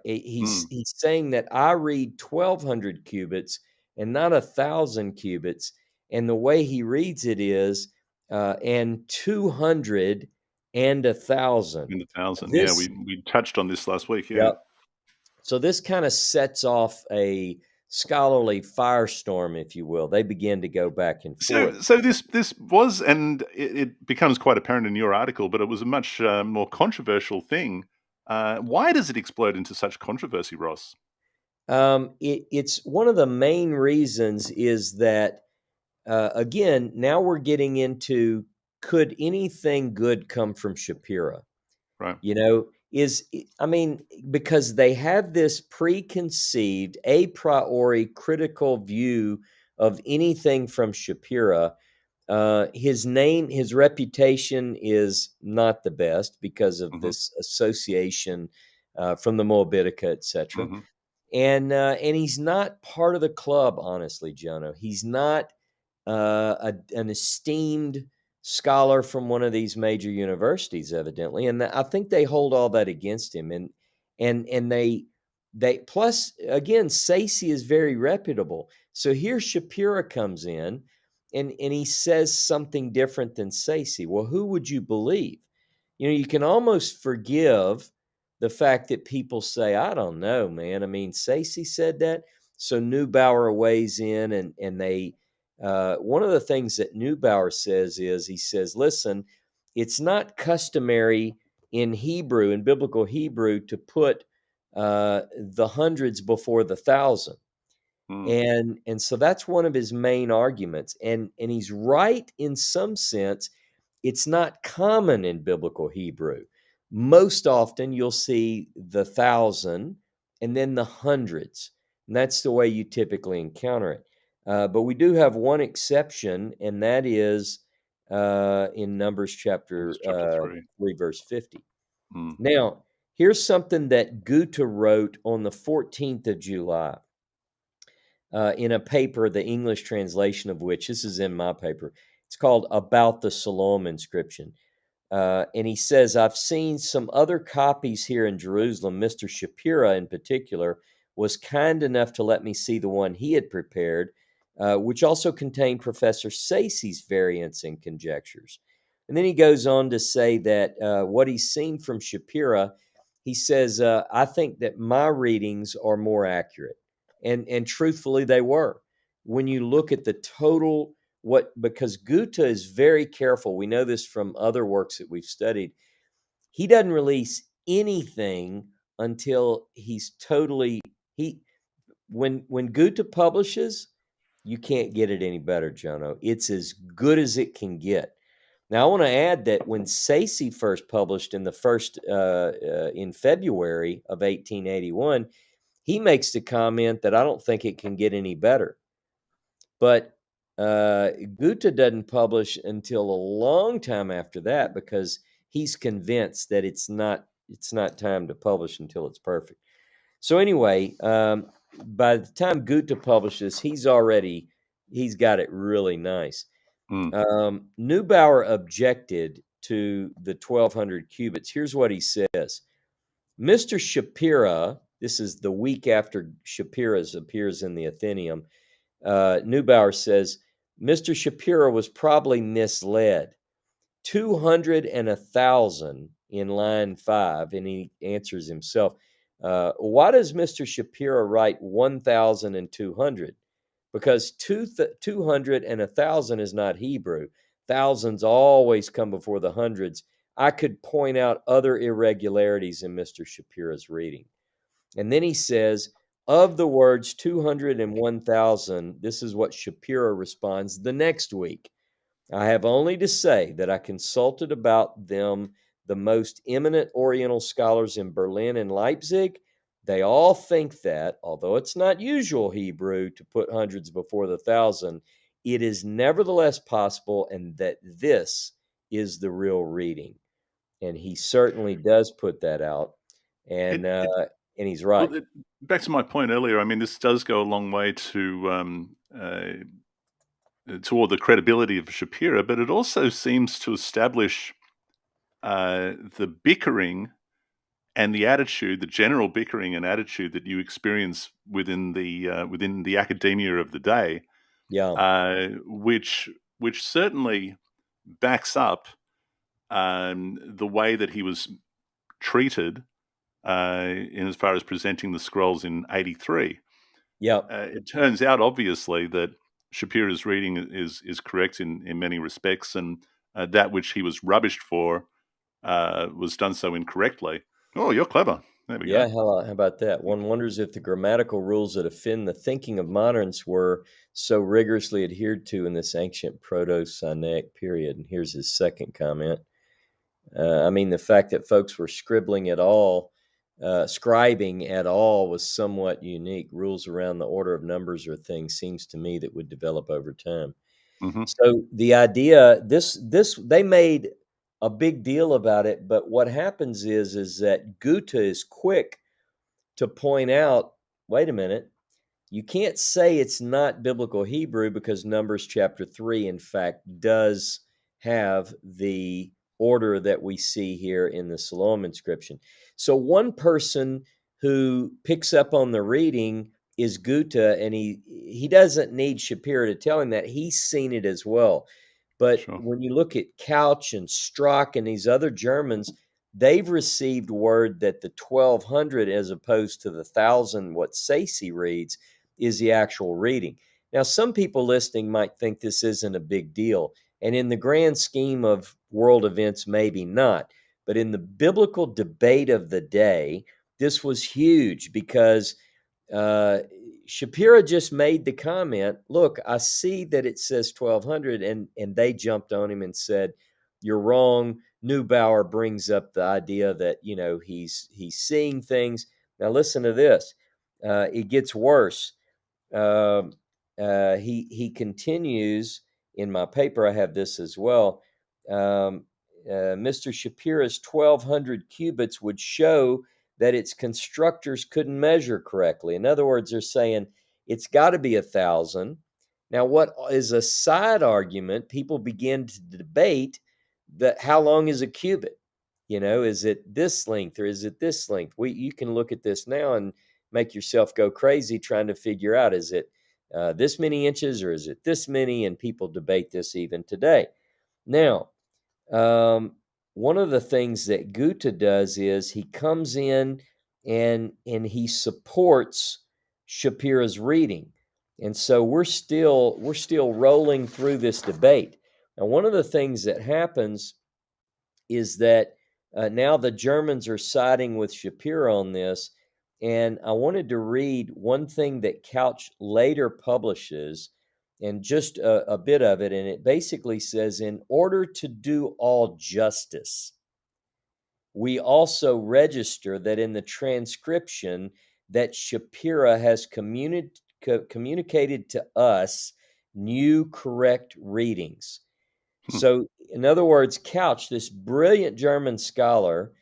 He's saying that I read 1,200 cubits and not 1,000 cubits. And the way he reads it is, and 200 and 1,000. In 1,000. Yeah, This, we touched on this last week. Yeah. yep. So this kind of sets off a scholarly firestorm, if you will. They begin to go back and forth. So this was, and it becomes quite apparent in your article, but it was a much more controversial thing. Why does it explode into such controversy, Ross? It's one of the main reasons is that, again, now we're getting into, could anything good come from Shapira? Right. You know, because they have this preconceived, a priori critical view of anything from Shapira. His reputation is not the best because of this association from the Moabitica, etc. And he's not part of the club, honestly, Jono. He's not an esteemed scholar from one of these major universities, evidently, and I think they hold all that against him. And they plus again, Sayce is very reputable. So here Shapira comes in, and he says something different than Sayce. Well, who would you believe? You know, you can almost forgive the fact that people say, I don't know, man. I mean, Sayce said that. So Neubauer weighs in, and they one of the things that Neubauer says is, he says, listen, it's not customary in Hebrew, in biblical Hebrew, to put the hundreds before the thousand. And so that's one of his main arguments. And he's right in some sense. It's not common in biblical Hebrew. Most often you'll see the thousand and then the hundreds. And that's the way you typically encounter it. But we do have one exception, and that is in Numbers chapter 3, verse 50. Now, here's something that Gouta wrote on the 14th of July in a paper, the English translation of which, this is in my paper, it's called About the Siloam Inscription. And he says, I've seen some other copies here in Jerusalem. Mr. Shapira, in particular, was kind enough to let me see the one he had prepared, which also contained Professor Sayce's variants and conjectures. And then he goes on to say that what he's seen from Shapira, he says, I think that my readings are more accurate. And truthfully, they were. When you look at the total, because Gouta is very careful. We know this from other works that we've studied. He doesn't release anything until he's totally when Gouta publishes, you can't get it any better, Jono. It's as good as it can get. Now, I want to add that when Sayce first published in February of 1881, he makes the comment that I don't think it can get any better. But Gouta doesn't publish until a long time after that, because he's convinced that it's not it's not time to publish until it's perfect. So anyway, by the time Gouta publishes, he's got it really nice. Mm. Neubauer objected to the 1200 cubits. Here's what he says. Mr. Shapira, this is the week after Shapira's appears in the Athenaeum, Neubauer says, Mr. Shapira was probably misled. 200 and 1,000 in line 5, and he answers himself, why does Mr. Shapira write 1,200? Because 200 and 1,000 is not Hebrew. Thousands always come before the hundreds. I could point out other irregularities in Mr. Shapira's reading. And then he says, of the words 200 and 1,000, this is what Shapira responds the next week. I have only to say that I consulted about them the most eminent Oriental scholars in Berlin and Leipzig. They all think that, although it's not usual Hebrew to put hundreds before the thousand, it is nevertheless possible, and that this is the real reading. And he certainly does put that out, and It and he's well, right. back to my point earlier. I mean, this does go a long way toward the credibility of Shapira, but it also seems to establish the bickering and the attitude, the general bickering and attitude that you experience within the academia of the day, Yeah, which certainly backs up the way that he was treated in as far as presenting the scrolls in 83. yeah. It turns out, obviously, that Shapira's reading is correct in many respects, and that which he was rubbished for was done so incorrectly. Oh, you're clever. There we Yeah, go. how about that? One wonders if the grammatical rules that offend the thinking of moderns were so rigorously adhered to in this ancient Proto-Sinaitic period. And here's his second comment. I mean, the fact that folks were scribbling at all, scribing at all, was somewhat unique. Rules around the order of numbers or things seems to me that would develop over time. Hmm. So the idea, this they made a big deal about it, but what happens is that Gouta is quick to point out, wait a minute, you can't say it's not biblical Hebrew because Numbers chapter 3, in fact, does have the order that we see here in the Siloam inscription. So one person who picks up on the reading is Gouta, and he doesn't need Shapira to tell him that. He's seen it as well. But Sure. when you look at Couch and Strock and these other Germans, they've received word that the 1200, as opposed to the 1,000, what Sayce reads, is the actual reading. Now, some people listening might think this isn't a big deal, and in the grand scheme of world events, maybe not. But in the biblical debate of the day, this was huge because uh, Shapira just made the comment, look, I see that it says 1200, and they jumped on him and said, you're wrong. Neubauer brings up the idea that, he's seeing things. Now, listen to this. It gets worse. Um, he continues in my paper. I have this as well. Um, Mr. Shapira's 1,200 cubits would show that its constructors couldn't measure correctly. In other words, they're saying it's got to be 1,000. Now, what is a side argument? People begin to debate that how long is a cubit? Is it this length or is it this length? You can look at this now and make yourself go crazy trying to figure out, is it this many inches or is it this many? And people debate this even today. Now, um, one of the things that Gouta does is he comes in and he supports Shapira's reading, and so we're still rolling through this debate. Now, one of the things that happens is that now the Germans are siding with Shapira on this. And I wanted to read one thing that Couch later publishes, and just a bit of it. And it basically says, in order to do all justice, we also register that in the transcription that Shapira has communicated to us new correct readings. Hmm. So, in other words, Couch, this brilliant German scholar,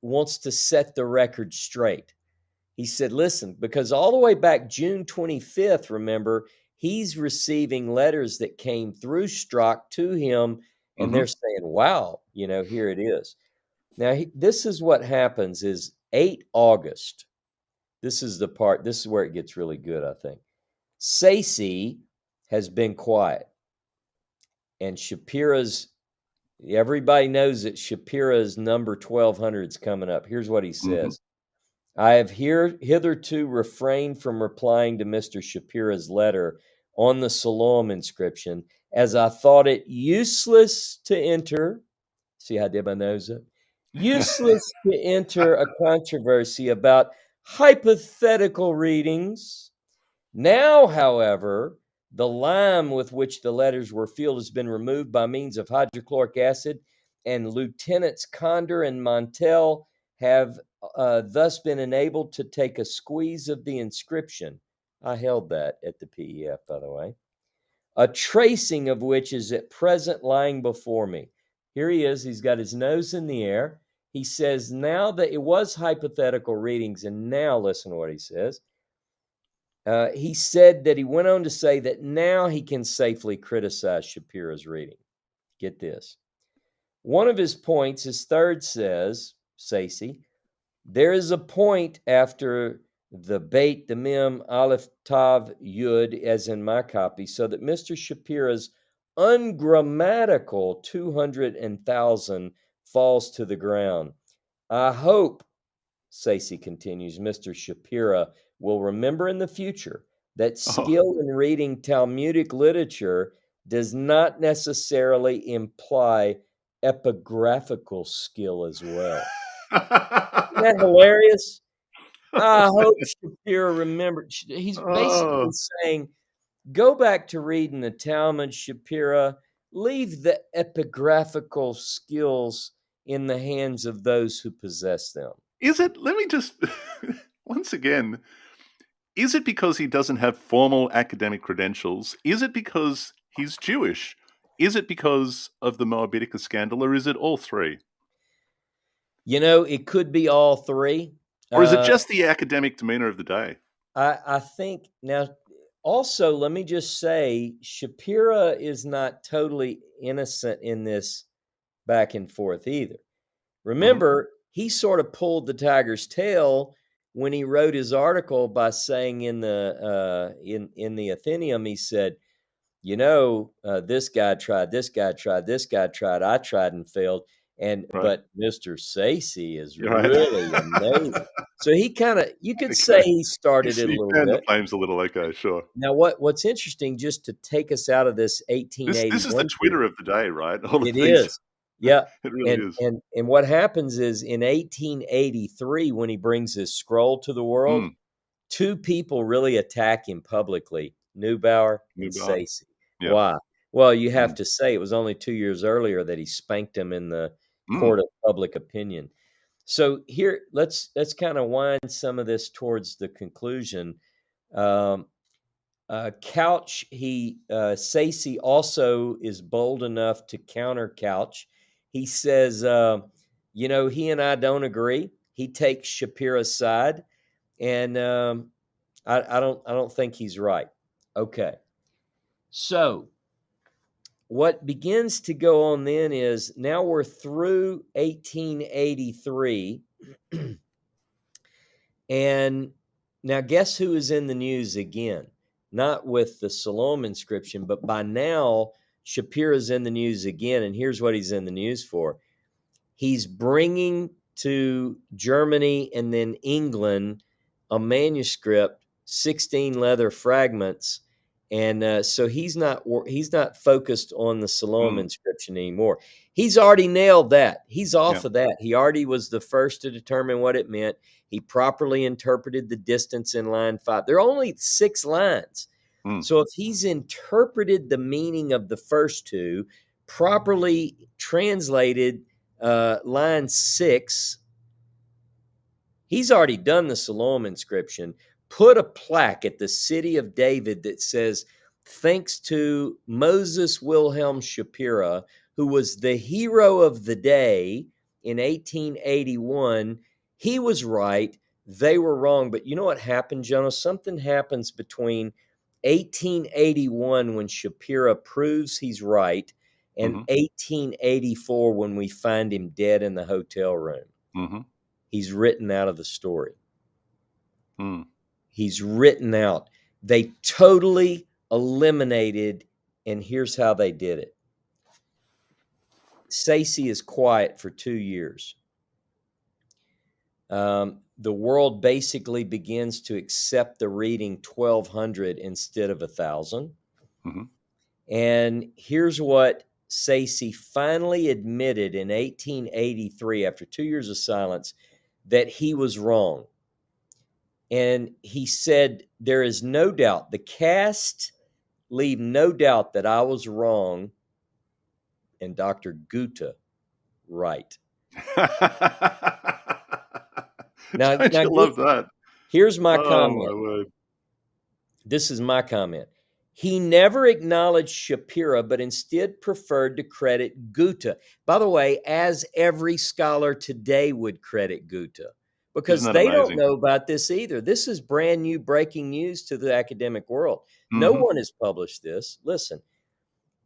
wants to set the record straight. He said, listen, because all the way back June 25th, remember, he's receiving letters that came through Strzok to him, and they're saying, wow, here it is. Now, this is what happens is 8 August. This is where it gets really good, I think. Sayce has been quiet. And everybody knows that Shapira's number 1200 is coming up. Here's what he says. I have hitherto refrained from replying to Mr. Shapira's letter on the Siloam inscription, as I thought it useless to enter. See how I did my nose up? Useless to enter a controversy about hypothetical readings. Now, however, the lime with which the letters were filled has been removed by means of hydrochloric acid, and Lieutenants Condor and Montel have thus been enabled to take a squeeze of the inscription. I held that at the PEF, by the way. A tracing of which is at present lying before me. Here he is. He's got his nose in the air. He says now that it was hypothetical readings, and now listen to what he says. He said that he went on to say that now he can safely criticize Shapira's reading. Get this. One of his points, his third says, Sayce, there is a point after the Beit, the Mem, Aleph, Tav, Yud, as in my copy, so that Mr. Shapira's ungrammatical 200 and 1,000 falls to the ground. I hope, Sayce continues, Mr. Shapira will remember in the future that skill in reading Talmudic literature does not necessarily imply epigraphical skill as well. Isn't that hilarious? I hope Shapira remembered. He's basically saying, go back to reading the Talmud, Shapira. Leave the epigraphical skills in the hands of those who possess them. Is it, let me just, once again, is it because he doesn't have formal academic credentials? Is it because he's Jewish? Is it because of the Moabitica scandal, or is it all three? It could be all three. Or is it just the academic demeanor of the day? I think, now, also, let me just say, Shapira is not totally innocent in this back and forth either. Remember, he sort of pulled the tiger's tail when he wrote his article by saying in the Athenaeum, he said, this guy tried, this guy tried, this guy tried, I tried and failed. But Mr. Sayce is really amazing. So he kind of, you could say he started it a little bit. The flames a little, okay, sure. Now, what's interesting, just to take us out of this 1881. This is the Twitter of the day, right? It is. Yeah. It really is. And what happens is in 1883, when he brings his scroll to the world, 2 people really attack him publicly, Neubauer and Sayce. Yeah. Why? Well, you have to say it was only 2 years earlier that he spanked him in the court of public opinion. So here, let's kind of wind some of this towards the conclusion. Couch, Sayce also is bold enough to counter Couch. He says, he and I don't agree. He takes Shapira's side, and I don't think he's right. Okay. So what begins to go on then is now we're through 1883, and now guess who is in the news again? Not with the Siloam inscription, but by now Shapira's in the news again, and here's what he's in the news for. He's bringing to Germany and then England a manuscript, 16 leather fragments, and so he's not focused on the Siloam inscription anymore. He's already nailed that. He's off of that. He already was the first to determine what it meant. He properly interpreted the distance in line 5. There are only 6 lines. So if he's interpreted the meaning of the first 2, properly translated line 6, he's already done the Siloam inscription. Put a plaque at the city of David that says, thanks to Moses Wilhelm Shapira, who was the hero of the day in 1881, he was right, they were wrong. But you know what happened, Jono? Something happens between 1881, when Shapira proves he's right, and 1884, when we find him dead in the hotel room. He's written out of the story. He's written out. They totally eliminated, and here's how they did it. Sayce is quiet for 2 years. The world basically begins to accept the reading 1200 instead of 1000. And here's what Sayce finally admitted in 1883, after 2 years of silence, that he was wrong. And he said, there is no doubt, the cast leave no doubt that I was wrong and Dr. Gouta right. Now, don't you love that? Here's my comment. My word. This is my comment. He never acknowledged Shapira, but instead preferred to credit Gouta. By the way, as every scholar today would credit Gouta, because they don't know about this either. This is brand new breaking news to the academic world. No one has published this. Listen.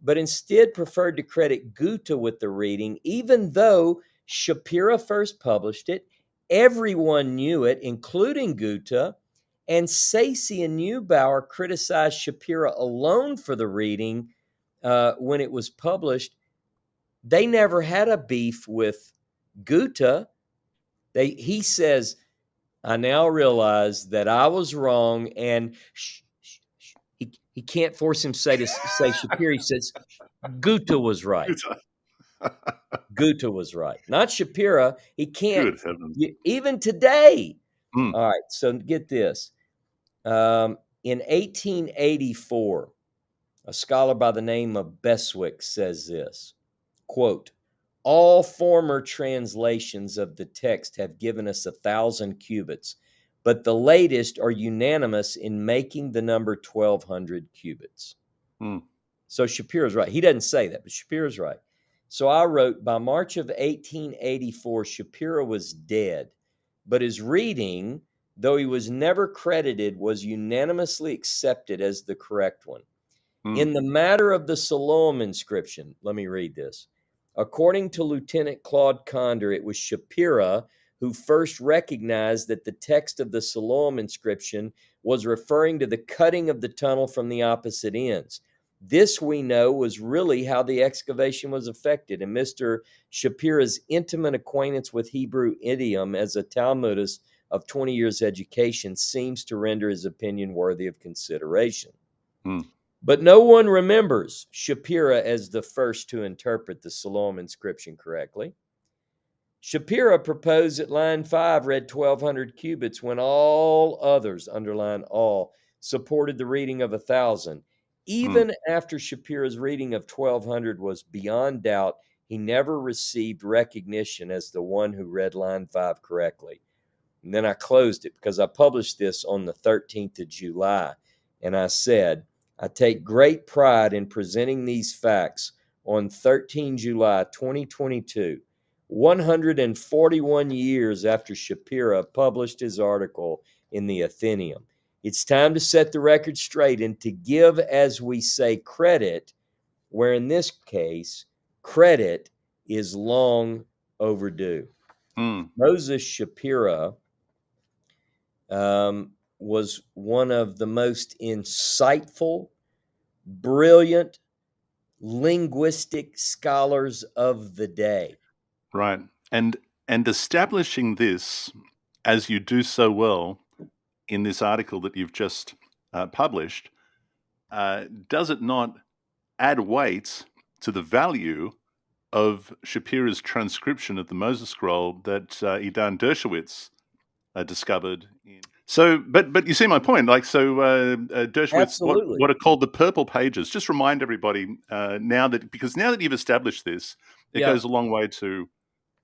But instead preferred to credit Gouta with the reading, even though Shapira first published it. Everyone knew it, including Gouta. And Sayce and Neubauer criticized Shapira alone for the reading when it was published. They never had a beef with Gouta. He says, I now realize that I was wrong, and he can't force him to say Shapira. He says, Gouta was right. Gouta was right, not Shapira. He can't. Good heavens. Even today. All right, so get this. In 1884, a scholar by the name of Beswick says this, quote, all former translations of the text have given us 1,000 cubits, but the latest are unanimous in making the number 1,200 cubits. So Shapira's right. He doesn't say that, but Shapira's right. So I wrote, by March of 1884, Shapira was dead, but his reading, though he was never credited, was unanimously accepted as the correct one. In the matter of the Siloam inscription, let me read this. According to Lieutenant Claude Condor, it was Shapira who first recognized that the text of the Siloam inscription was referring to the cutting of the tunnel from the opposite ends. This, we know, was really how the excavation was effected, and Mr. Shapira's intimate acquaintance with Hebrew idiom as a Talmudist of 20 years' education seems to render his opinion worthy of consideration. But no one remembers Shapira as the first to interpret the Siloam inscription correctly. Shapira proposed that line 5 read 1,200 cubits when all others, underline all, supported the reading of 1,000. Even after Shapira's reading of 1,200 was beyond doubt, he never received recognition as the one who read line 5 correctly. And then I closed it because I published this on the 13th of July. And I said, I take great pride in presenting these facts on 13 July 2022, 141 years after Shapira published his article in the Athenaeum. It's time to set the record straight and to give, as we say, credit, where in this case, credit is long overdue. Moses Shapira was one of the most insightful, brilliant, linguistic scholars of the day. Right. And establishing this, as you do so well in this article that you've just published, does it not add weight to the value of Shapira's transcription of the Moses Scroll that Idan Dershowitz discovered? But you see my point. Like, so Dershowitz, what are called the purple pages. Just remind everybody because now that you've established this, it goes a long way to,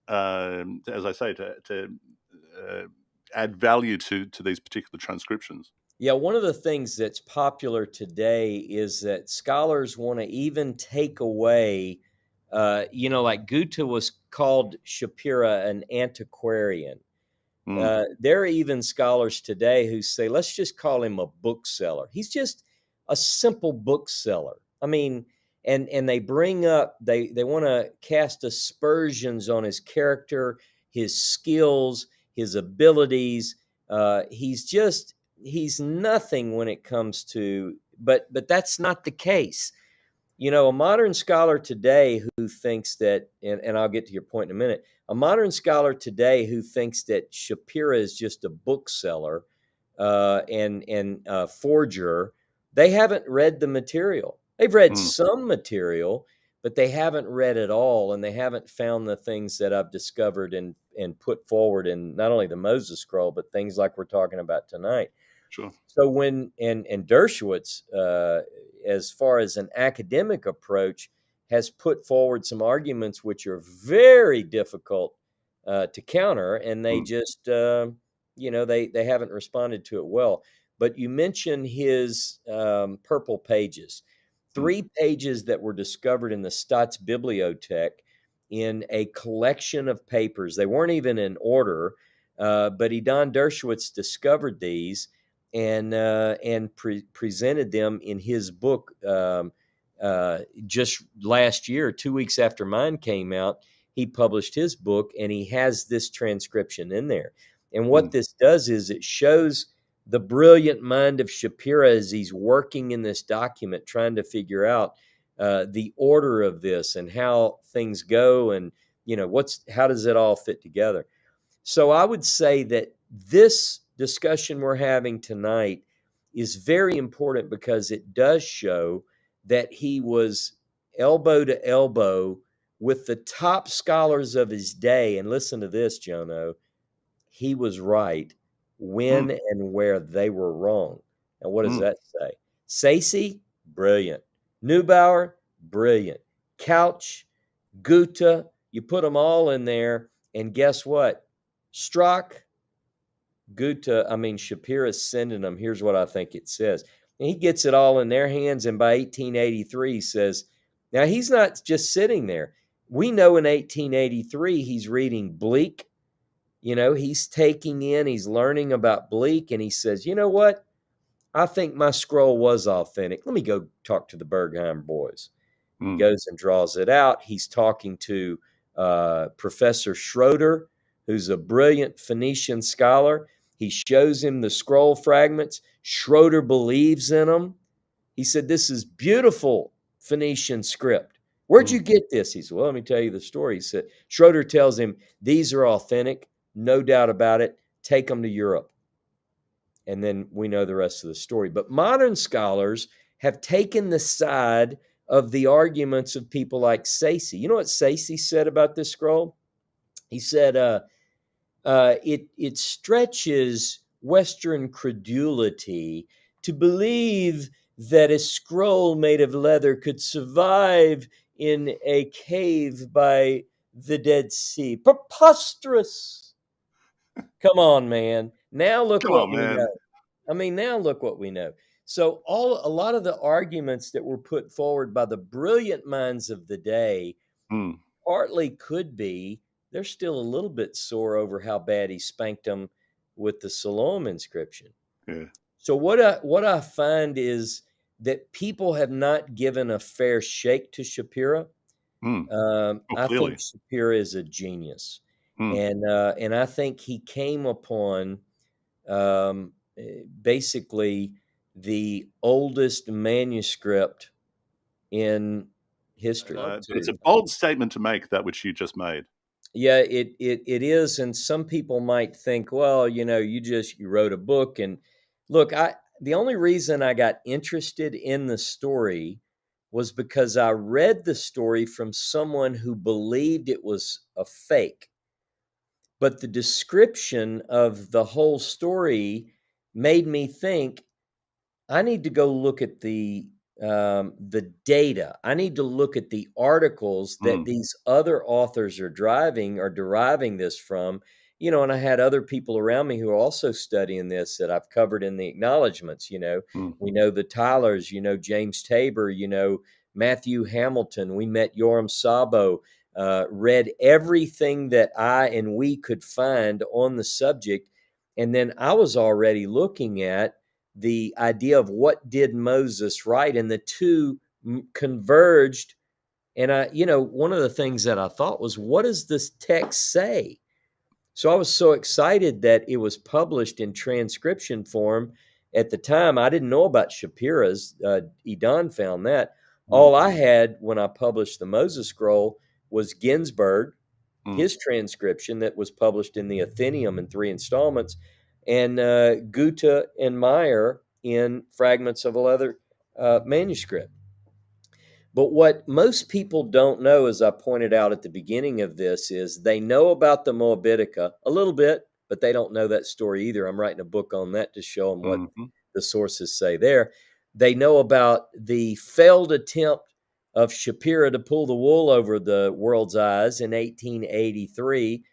as I say, to add value to these particular transcriptions. Yeah, one of the things that's popular today is that scholars want to even take away like Gouta was called Shapira an antiquarian. Mm. There are even scholars today who say, let's just call him a bookseller. He's just a simple bookseller. I mean, and they bring up, they want to cast aspersions on his character, his skills, his abilities. He's nothing when it comes to, but that's not the case. A modern scholar today who thinks that, and I'll get to your point in a minute, a modern scholar today who thinks that Shapira is just a bookseller and forger, they haven't read the material. They've read Mm. some material, but they haven't read it all, and they haven't found the things that I've discovered and put forward in not only the Moses scroll, but things like we're talking about tonight. Sure. So when and Dershowitz, as far as an academic approach, has put forward some arguments which are very difficult to counter, and they Mm. just they haven't responded to it well. But you mentioned his purple pages, Mm. 3 pages that were discovered in the Staatsbibliothek in a collection of papers. They weren't even in order, but Don Dershowitz discovered these and presented them in his book just last year, 2 weeks after mine came out. He published his book, and he has this transcription in there. And what Mm. this does is it shows the brilliant mind of Shapira as he's working in this document, trying to figure out the order of this and how things go, and how does it all fit together. So I would say that this discussion we're having tonight is very important because it does show that he was elbow to elbow with the top scholars of his day. And listen to this, Jono. He was right Mm. when and where they were wrong. Now, what does Mm. that say? Sayce, brilliant. Neubauer, brilliant. Couch, Gouta, you put them all in there, and guess what? Strzok, Shapira's sending them. Here's what I think it says. And he gets it all in their hands, and by 1883, he says, now he's not just sitting there. We know in 1883 he's reading Bleak. He's taking in, he's learning about Bleak, and he says, you know what? I think my scroll was authentic. Let me go talk to the Bergheim boys. He Mm. goes and draws it out. He's talking to Professor Schroeder, who's a brilliant Phoenician scholar. He shows him the scroll fragments. Schroeder believes in them. He said, this is beautiful Phoenician script. Where'd you Mm. get this? He said, well, let me tell you the story. He said, Schroeder tells him, these are authentic, no doubt about it. Take them to Europe. And then we know the rest of the story. But modern scholars have taken the side of the arguments of people like Sayce. You know what Sayce said about this scroll? He said, it stretches Western credulity to believe that a scroll made of leather could survive in a cave by the Dead Sea. Preposterous. Come on, man. Now look Come what on, we know. man. Now look what we know. So a lot of the arguments that were put forward by the brilliant minds of the day Mm. partly could be they're still a little bit sore over how bad he spanked them with the Siloam inscription. Yeah. So what I find is that people have not given a fair shake to Shapira. Mm. Oh, I think clearly. Shapira is a genius, Mm. and I think he came upon um, basically the oldest manuscript in history. It's a bold statement to make, that which you just made. Yeah, it is, and some people might think, well, you wrote a book, and look, the only reason I got interested in the story was because I read the story from someone who believed it was a fake. But the description of the whole story made me think I need to go look at the data. I need to look at the articles that Mm. these other authors are deriving this from. And I had other people around me who are also studying this that I've covered in the acknowledgments. Mm. We know the Tylers, James Tabor, Matthew Hamilton. We met Yoram Sabo, read everything that I and we could find on the subject. And then I was already looking at the idea of what did Moses write, and the two converged. And one of the things that I thought was, what does this text say? So I was so excited that it was published in transcription form. At the time, I didn't know about Shapira's. Edan found that. Mm. All I had when I published the Moses Scroll was Ginsburg, his transcription that was published in the Athenaeum in 3 installments, and Gouta and Meyer in fragments of a leather manuscript. But what most people don't know, as I pointed out at the beginning of this, is they know about the Moabitica a little bit, but they don't know that story either. I'm writing a book on that to show them what the sources say there. They know about the failed attempt of Shapira to pull the wool over the world's eyes in 1883,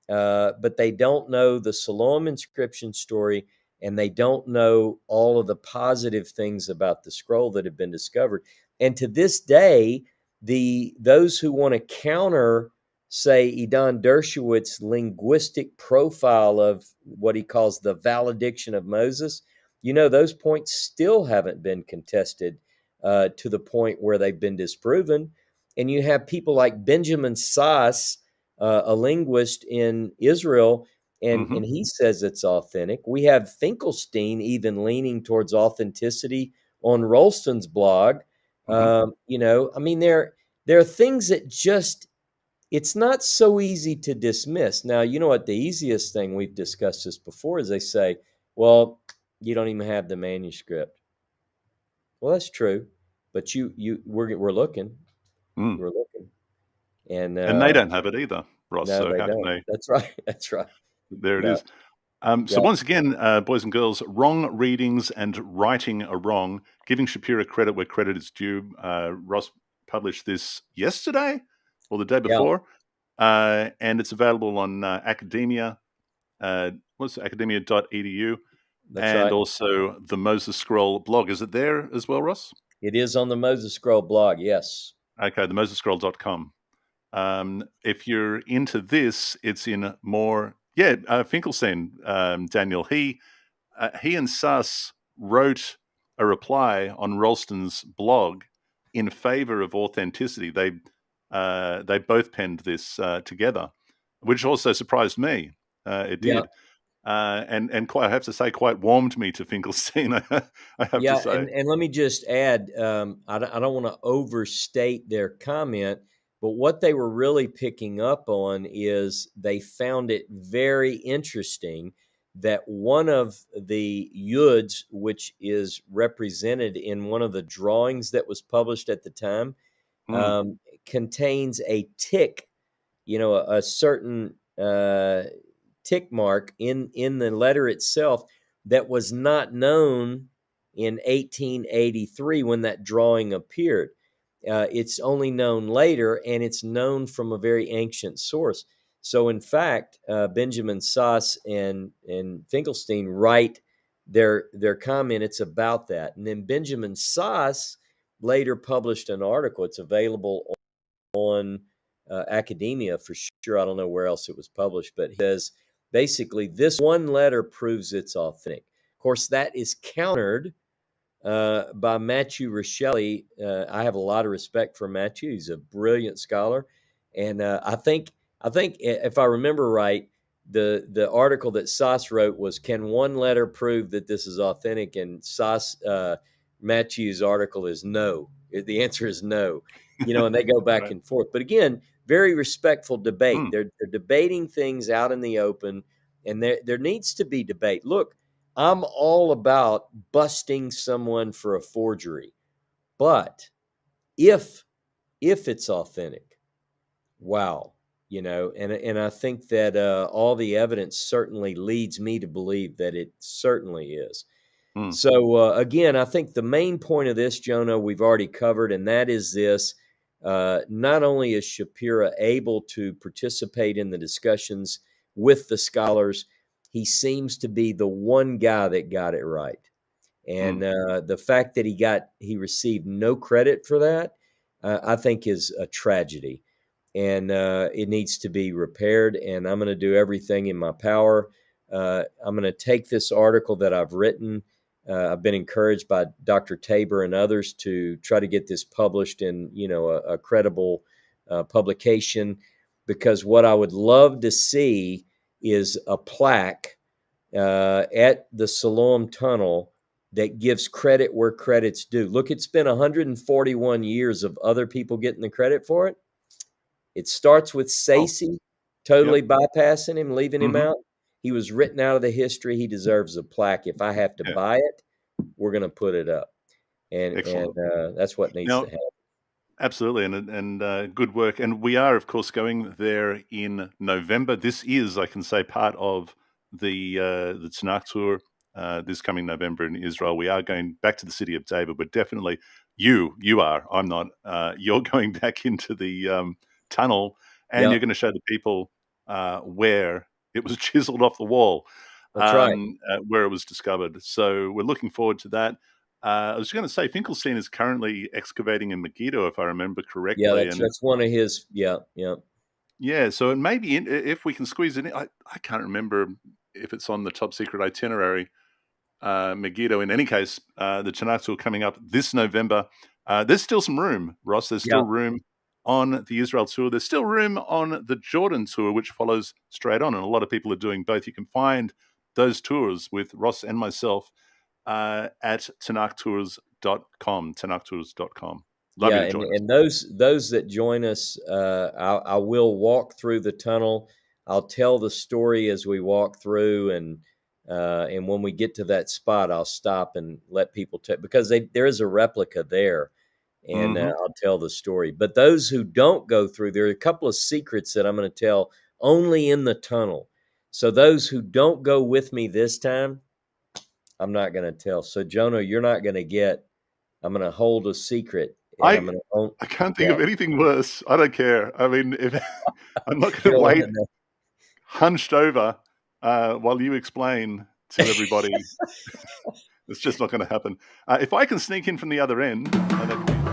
but they don't know the Siloam Inscription story, and they don't know all of the positive things about the scroll that have been discovered. And to this day, those who want to counter, say, Edan Dershowitz's linguistic profile of what he calls the valediction of Moses, those points still haven't been contested to the point where they've been disproven. And you have people like Benjamin Sass, a linguist in Israel, and he says it's authentic. We have Finkelstein even leaning towards authenticity on Rolston's blog. I mean, there are things that just, it's not so easy to dismiss. Now, you know what? The easiest thing, we've discussed this before, is they say, well, you don't even have the manuscript. Well, that's true, but we're looking. We're looking. And they don't have it either, Ross. no, So they how can don't. they? That's right. That's right. There it No. is. So once again, boys and girls, wrong readings and writing are wrong. Giving Shapira credit where credit is due. Ross published this yesterday or the day before, and it's available on academia. What's it, academia.edu, That's and right. also the Moses Scroll blog. Is it there as well, Ross? It is on the Moses Scroll blog. Yes. Okay, the mosesscroll.com. If you're into this, it's in more. Yeah, Finkelstein, Daniel. He and Suss wrote a reply on Ralston's blog in favor of authenticity. They both penned this together, which also surprised me. It did. And quite, I have to say, quite warmed me to Finkelstein. I have to say. And let me just add, I don't want to overstate their comment, but what they were really picking up on is they found it very interesting that one of the yuds, which is represented in one of the drawings that was published at the time, contains a tick, a certain tick mark in the letter itself that was not known in 1883 when that drawing appeared. It's only known later, and it's known from a very ancient source. So, in fact, Benjamin Sass and Finkelstein write their comment. It's about that, and then Benjamin Sass later published an article. It's available on academia for sure. I don't know where else it was published, but he says basically this one letter proves it's authentic. Of course, that is countered by Matthew Richelli. I have a lot of respect for Matthew. He's a brilliant scholar, and I think if I remember right, the article that Sass wrote was, "Can one letter prove that this is authentic?" And Matthew's article is no. The answer is no. And they go back Right. and forth. But again, very respectful debate. They're debating things out in the open, and there needs to be debate. Look, I'm all about busting someone for a forgery, but if it's authentic, wow, and I think that all the evidence certainly leads me to believe that it certainly is. So again, I think the main point of this, Jono, we've already covered, and that is this: not only is Shapira able to participate in the discussions with the scholars, he seems to be the one guy that got it right. And the fact that he received no credit for that, I think is a tragedy, and it needs to be repaired. And I'm going to do everything in my power. I'm going to take this article that I've written. I've been encouraged by Dr. Tabor and others to try to get this published in, a credible publication, because what I would love to see is a plaque at the Siloam Tunnel that gives credit where credit's due. Look, it's been 141 years of other people getting the credit for it. It starts with Oh, Sacy totally yep. bypassing him, leaving him Hmm. out. He was written out of the history. He deserves a plaque. If I have to Yeah. buy it, we're going to put it up, and Excellent. that's what needs to Now, happen. absolutely, and good work. And we are, of course, going there in November. This is, I can say, part of the Tanakh tour this coming November in Israel. We are going back to the city of David, but definitely you are. I'm not. You're going back into the tunnel, and you're Yep, going to show the people where it was chiseled off the wall, that's right. where it was discovered. So we're looking forward to that. I was going to say Finkelstein is currently excavating in Megiddo, if I remember Yeah, correctly, that's and that's one of his. Yeah, yeah, yeah, so it may be if we can squeeze it in. I can't remember if it's on the top secret itinerary. Megiddo. In any case, the Tanakh tour coming up this November. There's still some room, Ross. There's yeah, still room on the Israel tour. There's still room on the Jordan tour, which follows straight on, and a lot of people are doing both. You can find those tours with Ross and myself at tanaktours.com, tanaktours.com. Love yeah. you to And join us. and those that join us, I will walk through the tunnel. I'll tell the story as we walk through, and when we get to that spot, I'll stop and let people because there is a replica there, and Hmm. I'll tell the story. But those who don't go through, there are a couple of secrets that I'm going to tell only in the tunnel. So those who don't go with me this time, I'm not going to tell. So Jono, you're not going to get. I'm going to hold a secret, and I'm I going to. I can't think Yeah, of anything worse. I don't care. I mean, if I'm not you going to don't want wait to know. hunched over while you explain to everybody, it's just not going to happen. If I can sneak in from the other end, that could be